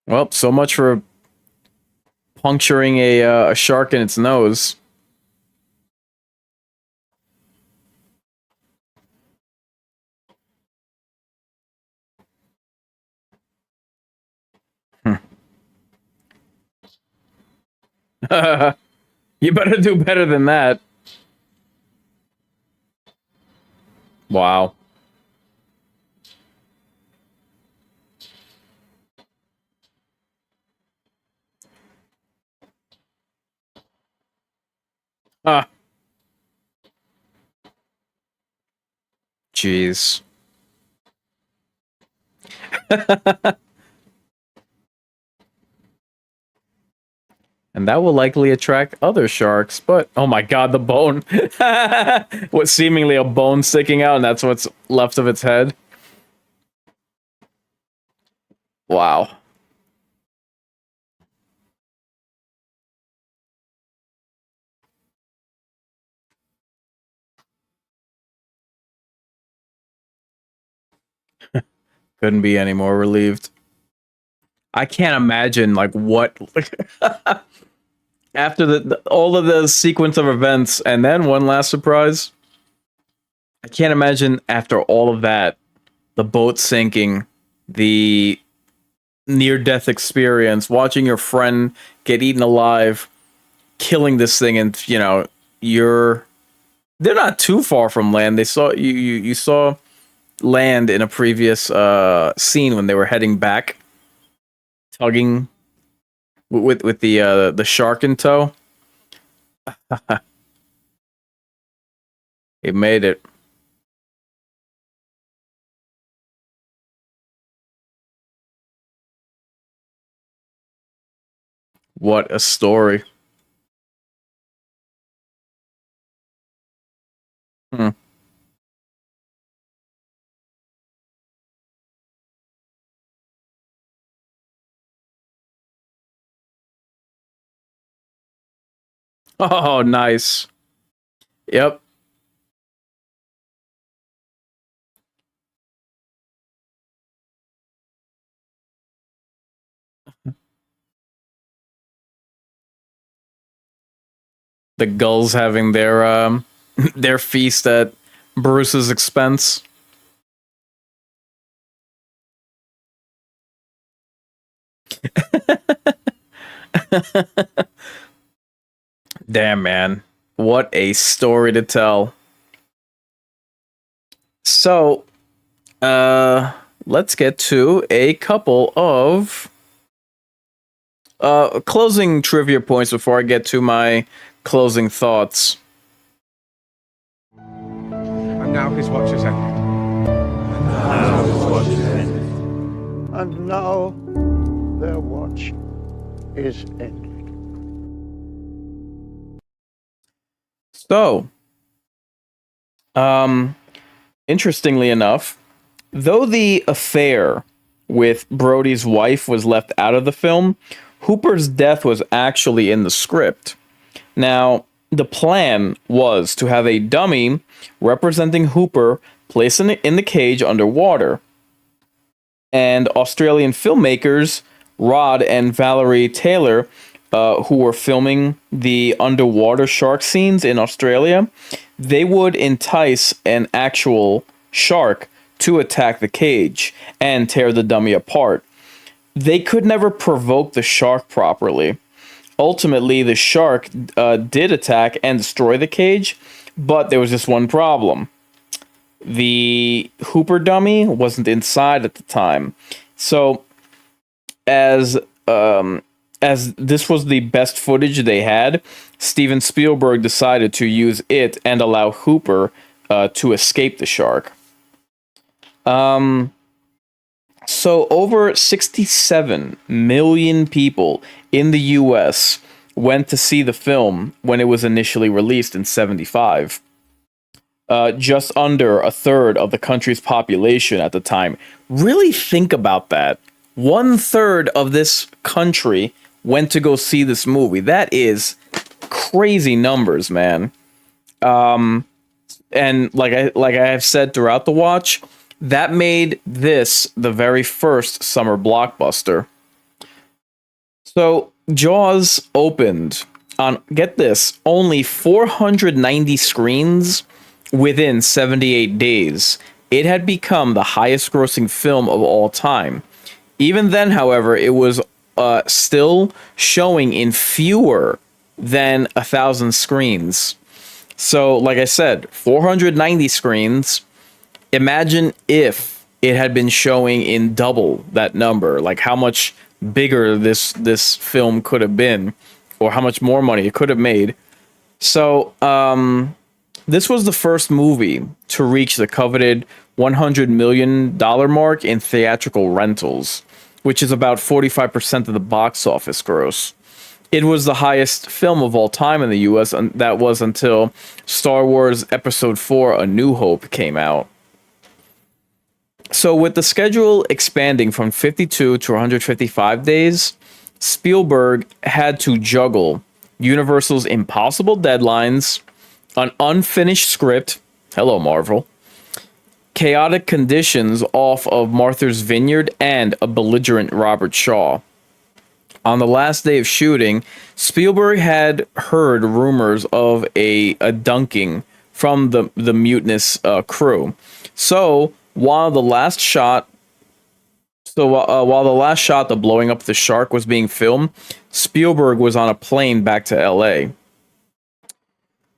Well, so much for puncturing a shark in its nose. You better do better than that. Wow. Ah, jeez. And that will likely attract other sharks, but oh my god, the bone. What, seemingly a bone sticking out, and that's what's left of its head. Wow. Couldn't be any more relieved. I can't imagine like what After all of the sequence of events, and then one last surprise. I can't imagine after all of that, the boat sinking, the near death experience, watching your friend get eaten alive, killing this thing, and you're they're not too far from land. They saw you saw land in a previous scene when they were heading back, tugging with the shark in tow. It made it. What a story. Hmm. Oh, nice. Yep. The gulls having their their feast at Bruce's expense. Damn, man. What a story to tell. So, let's get to a couple of closing trivia points before I get to my closing thoughts. And now his watch has ended. And now their watch is ended. So, interestingly enough, though the affair with Brody's wife was left out of the film, Hooper's death was actually in the script. Now, the plan was to have a dummy representing Hooper placed in the cage underwater. And Australian filmmakers Rod and Valerie Taylor, who were filming the underwater shark scenes in Australia, they would entice an actual shark to attack the cage and tear the dummy apart. They could never provoke the shark properly. Ultimately, the shark did attack and destroy the cage, but there was just one problem. The Hooper dummy wasn't inside at the time. So, as as this was the best footage they had, Steven Spielberg decided to use it and allow Hooper to escape the shark. So over 67 million people in the US went to see the film when it was initially released in 75. Just under a third of the country's population at the time. Really think about that. One third of this country went to go see this movie. That is crazy numbers, man. And like I have said throughout the watch, that made this the very first summer blockbuster. So Jaws opened on, get this, only 490 screens within 78 days. It had become the highest grossing film of all time. Even then, however, it was still showing in fewer than 1,000 screens. So, like I said, 490 screens. Imagine if it had been showing in double that number. Like how much bigger this film could have been, or how much more money it could have made. So, this was the first movie to reach the coveted $100 million mark in theatrical rentals, which is about 45% of the box office gross. It was the highest film of all time in the US, and that was until Star Wars Episode 4: A New Hope came out. So, with the schedule expanding from 52 to 155 days, Spielberg had to juggle Universal's impossible deadlines, an unfinished script, hello Marvel, chaotic conditions off of Martha's Vineyard, and a belligerent Robert Shaw. On the last day of shooting, Spielberg had heard rumors of a dunking from the mutinous crew. So while the last shot, the blowing up the shark was being filmed, Spielberg was on a plane back to L.A.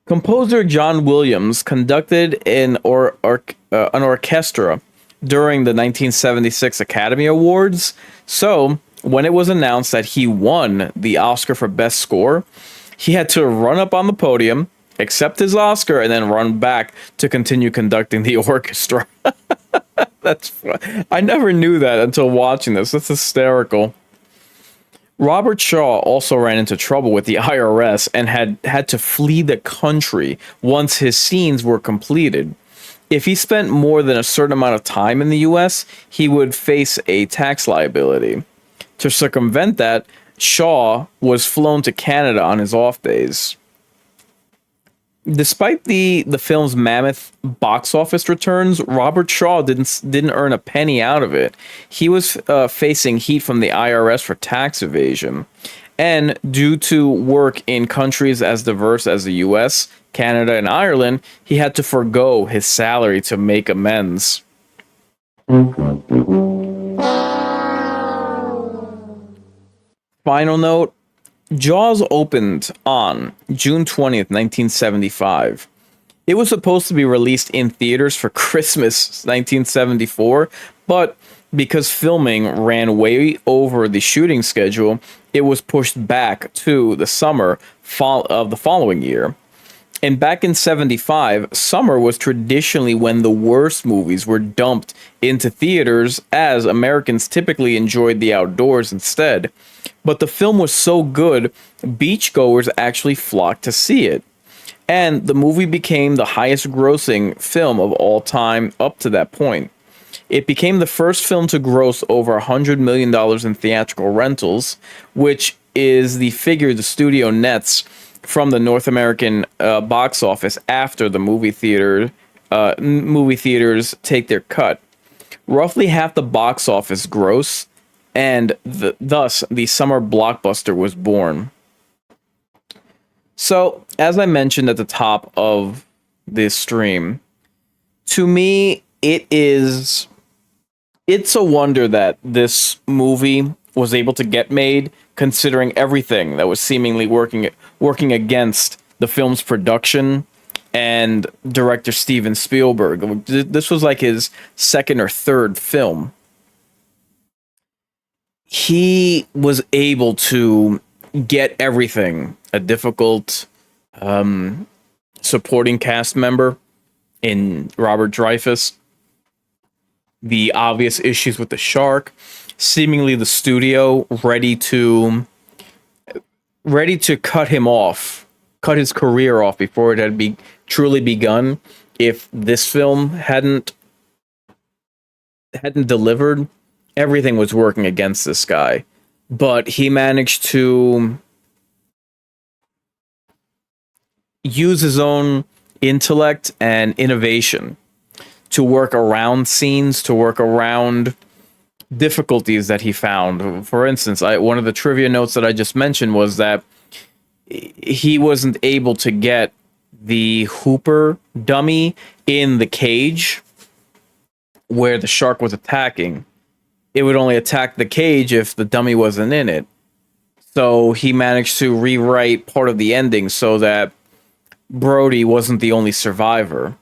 Composer John Williams conducted an orchestra during the 1976 Academy Awards. So when it was announced that he won the Oscar for Best Score, he had to run up on the podium, accept his Oscar, and then run back to continue conducting the orchestra. That's fun. I never knew that until watching this. That's hysterical. Robert Shaw also ran into trouble with the IRS and had to flee the country once his scenes were completed. If he spent more than a certain amount of time in the US, he would face a tax liability. To circumvent that, Shaw was flown to Canada on his off days. Despite the film's mammoth box office returns, Robert Shaw didn't earn a penny out of it. He was facing heat from the IRS for tax evasion, and due to work in countries as diverse as the U.S., Canada, and Ireland, he had to forego his salary to make amends. Final note. Jaws opened on June 20th, 1975. It was supposed to be released in theaters for Christmas 1974, but because filming ran way over the shooting schedule, it was pushed back to the summer of the following year. And back in 75, summer was traditionally when the worst movies were dumped into theaters, as Americans typically enjoyed the outdoors instead. But the film was so good, beachgoers actually flocked to see it. And the movie became the highest grossing film of all time up to that point. It became the first film to gross over $100 million in theatrical rentals, which is the figure the studio nets from the North American box office after the movie theaters take their cut. Roughly half the box office gross, and thus the summer blockbuster was born. So, as I mentioned at the top of this stream, to me, it's a wonder that this movie was able to get made, considering everything that was seemingly working against the film's production and director Steven Spielberg. This was like his second or third film. He was able to get everything. A difficult supporting cast member in Robert Dreyfuss, the obvious issues with the shark, seemingly the studio ready to cut him off, cut his career off before it had truly begun. If this film hadn't delivered, everything was working against this guy. But he managed to use his own intellect and innovation to work around scenes, to work around difficulties that he found. For instance, one of the trivia notes that I just mentioned was that he wasn't able to get the Hooper dummy in the cage where the shark was attacking. It would only attack the cage if the dummy wasn't in it. So he managed to rewrite part of the ending so that Brody wasn't the only survivor.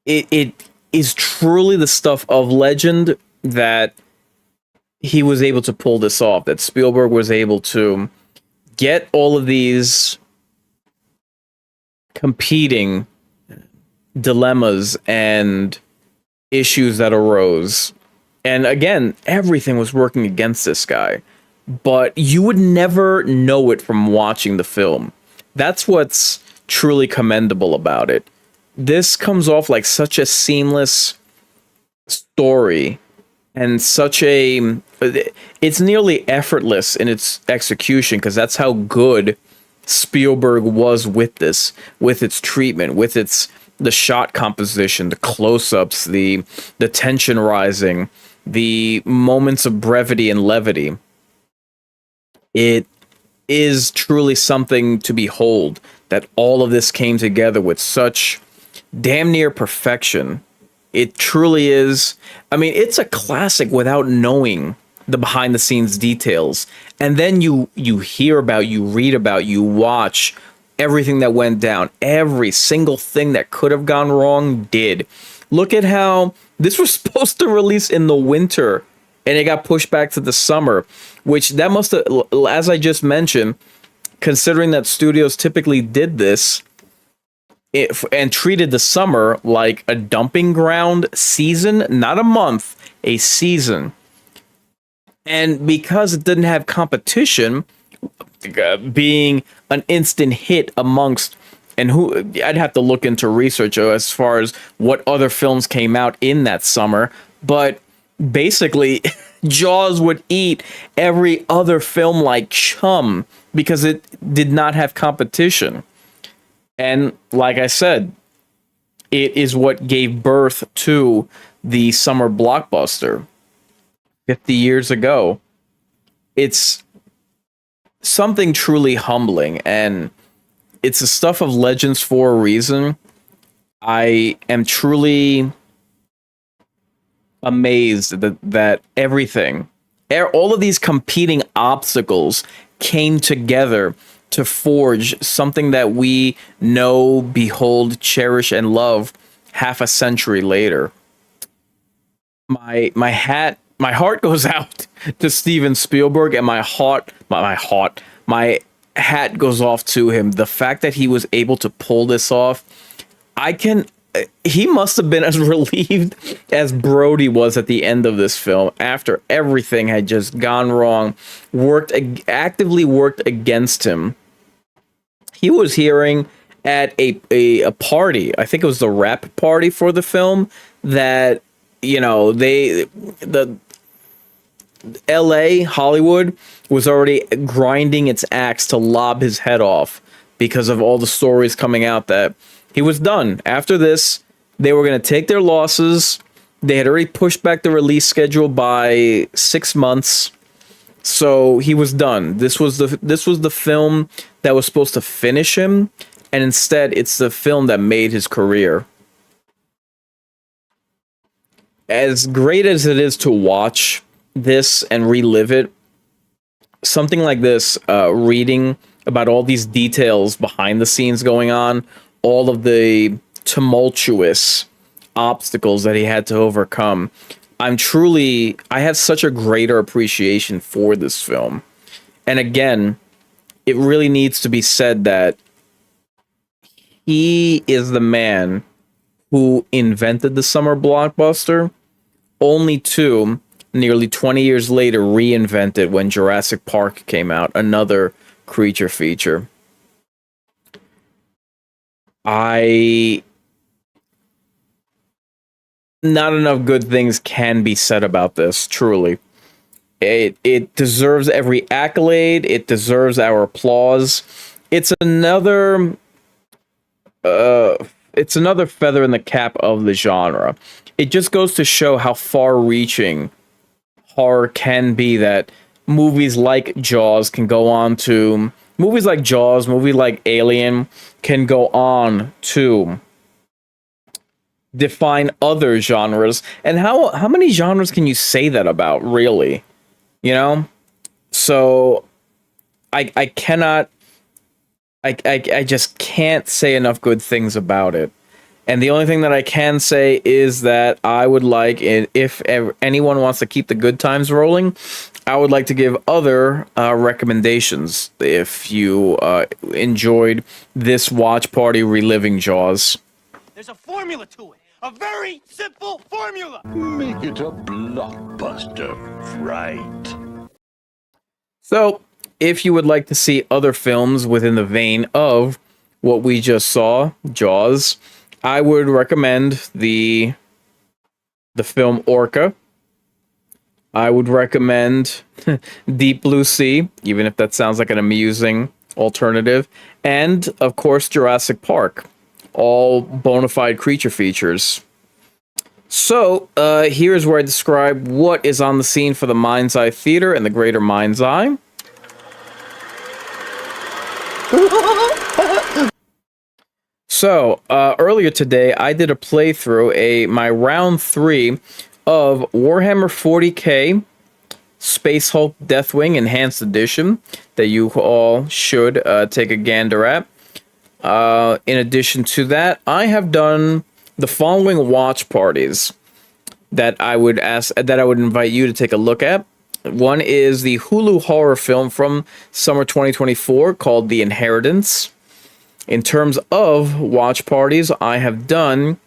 It is truly the stuff of legend that he was able to pull this off, that Spielberg was able to get all of these competing dilemmas and issues that arose. And again, everything was working against this guy, but you would never know it from watching the film. That's what's truly commendable about it. This comes off like such a seamless story and it's nearly effortless in its execution, because that's how good Spielberg was with this, with its treatment, with the shot composition, the close-ups, the tension rising, the moments of brevity and levity. It is truly something to behold that all of this came together with such damn near perfection. It truly is. I mean, it's a classic without knowing the behind the scenes details. And then you hear about, you read about, you watch everything that went down. Every single thing that could have gone wrong did. Look at how this was supposed to release in the winter and it got pushed back to the summer, which that must have, as I just mentioned, considering that studios typically did this and treated the summer like a dumping ground season, not a month, a season. And because it didn't have competition, being an instant hit amongst, and who I'd have to look into research as far as what other films came out in that summer, but basically Jaws would eat every other film like chum because it did not have competition. And like I said, it is what gave birth to the summer blockbuster 50 years ago. It's something truly humbling, and it's the stuff of legends for a reason. I am truly amazed that everything, all of these competing obstacles came together to forge something that we know, behold, cherish, and love half a century later. My heart goes out to Steven Spielberg, and my hat goes off to him. The fact that he was able to pull this off, he must have been as relieved as Brody was at the end of this film after everything had just gone wrong, actively worked against him. He was hearing at a party, I think it was the rap party for the film, that, you know, the LA, Hollywood, was already grinding its axe to lob his head off because of all the stories coming out that he was done. After this, they were going to take their losses. They had already pushed back the release schedule by 6 months. So he was done. This was the film that was supposed to finish him, and instead it's the film that made his career. As great as it is to watch this and relive it, something like this, reading about all these details behind the scenes going on, all of the tumultuous obstacles that he had to overcome, I have such a greater appreciation for this film. And again, it really needs to be said that he is the man who invented the summer blockbuster, only to nearly 20 years later reinvent it when Jurassic Park came out, another creature feature. Not enough good things can be said about this, truly. It deserves every accolade. It deserves our applause. It's another feather in the cap of the genre. It just goes to show how far-reaching horror can be, that movies like Jaws, movies like Alien can go on to define other genres. And how many genres can you say that about, really? You know? So I just can't say enough good things about it. And the only thing that I can say is that I would like, if anyone wants to keep the good times rolling, I would like to give other recommendations if you enjoyed this watch party reliving Jaws. There's a formula to it. A very simple formula. Make it a blockbuster, right? So, if you would like to see other films within the vein of what we just saw, Jaws, I would recommend the film Orca. I would recommend Deep Blue Sea, even if that sounds like an amusing alternative. And, of course, Jurassic Park. All bona fide creature features. So, here's where I describe what is on the scene for the Mind's Eye Theater and the Greater Mind's Eye. So, earlier today, I did a playthrough, my round 3 of Warhammer 40k Space Hulk Deathwing Enhanced Edition that you all should take a gander at. In addition to that, I have done the following watch parties that I would invite you to take a look at. One is the Hulu horror film from summer 2024 called The Inheritance. In terms of watch parties, I have done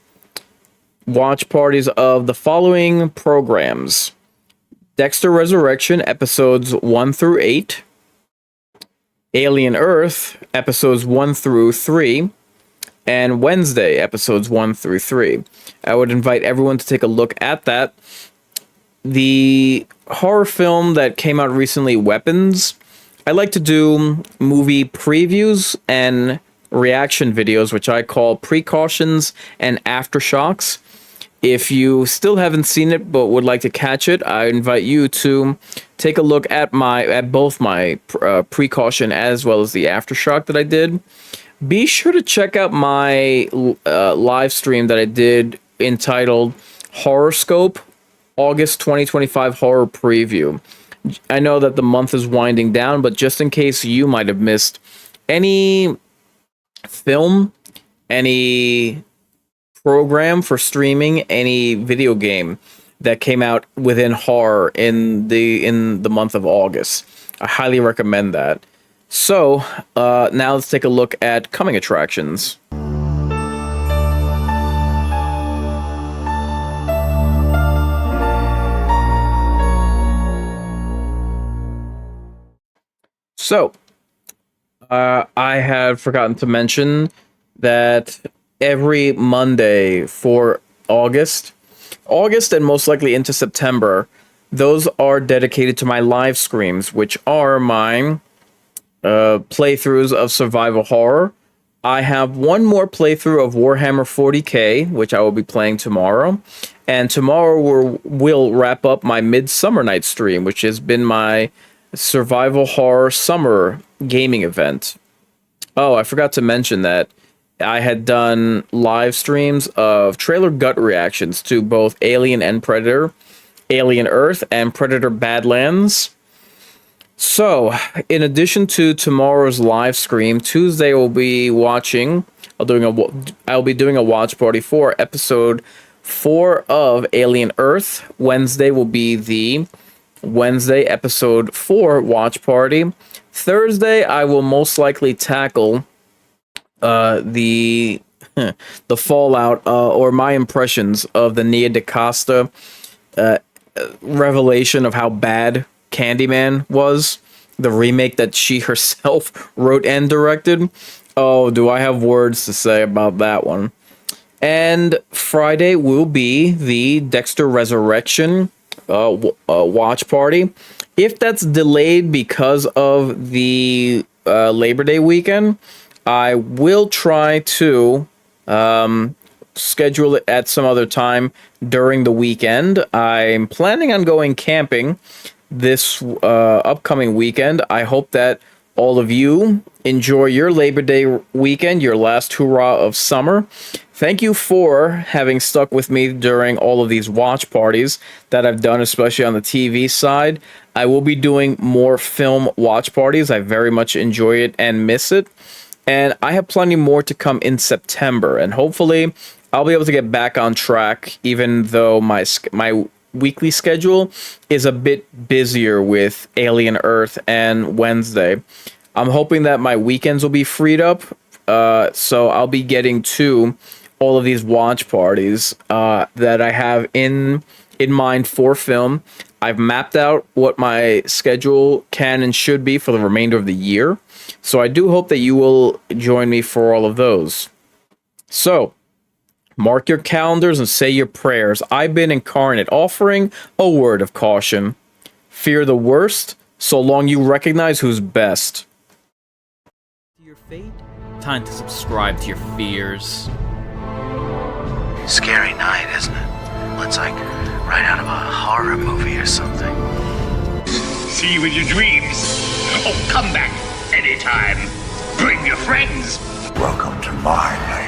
watch parties of the following programs: Dexter Resurrection episodes 1 through 8, Alien Earth episodes 1 through 3, and Wednesday episodes 1 through 3. I would invite everyone to take a look at that. The horror film that came out recently, Weapons, I like to do movie previews and reaction videos, which I call precautions and aftershocks. If you still haven't seen it but would like to catch it, I invite you to take a look at both my precaution as well as the aftershock that I did. Be sure to check out my live stream that I did entitled Horoscope August 2025 Horror Preview. I know that the month is winding down, but just in case you might have missed any film, any program for streaming, any video game that came out within horror in the month of August, I highly recommend that. So now let's take a look at coming attractions. So I had forgotten to mention that every Monday for August and most likely into September, those are dedicated to my live streams, which are my playthroughs of survival horror. I have one more playthrough of Warhammer 40k, which I will be playing tomorrow. And tomorrow we'll wrap up my Midsummer Night stream, which has been my survival horror summer gaming event. Oh, I forgot to mention that I had done live streams of trailer gut reactions to both Alien and Predator, Alien Earth, and Predator Badlands. So, in addition to tomorrow's live stream, Tuesday I'll be doing a watch party for episode 4 of Alien Earth. Wednesday will be the Wednesday episode 4 watch party. Thursday I will most likely tackle the fallout or my impressions of the Nia DaCosta revelation of how bad Candyman was, the remake that she herself wrote and directed. Oh, do I have words to say about that one. And Friday will be the Dexter Resurrection watch party. If that's delayed because of the Labor Day weekend, I will try to schedule it at some other time during the weekend. I'm planning on going camping this upcoming weekend. I hope that all of you enjoy your Labor Day weekend, your last hurrah of summer. Thank you for having stuck with me during all of these watch parties that I've done, especially on the TV side. I will be doing more film watch parties. I very much enjoy it and miss it. And I have plenty more to come in September. And hopefully I'll be able to get back on track, even though my weekly schedule is a bit busier with Alien Earth and Wednesday. I'm hoping that my weekends will be freed up, so I'll be getting to all of these watch parties that I have in mind for film. I've mapped out what my schedule can and should be for the remainder of the year, so I do hope that you will join me for all of those. So, mark your calendars and say your prayers. I've been incarnate, offering a word of caution. Fear the worst, so long you recognize who's best. Your fate? Time to subscribe to your fears. Scary night, isn't it? It's like right out of a horror movie or something. See you in your dreams. Oh, come back anytime. Bring your friends. Welcome to my land.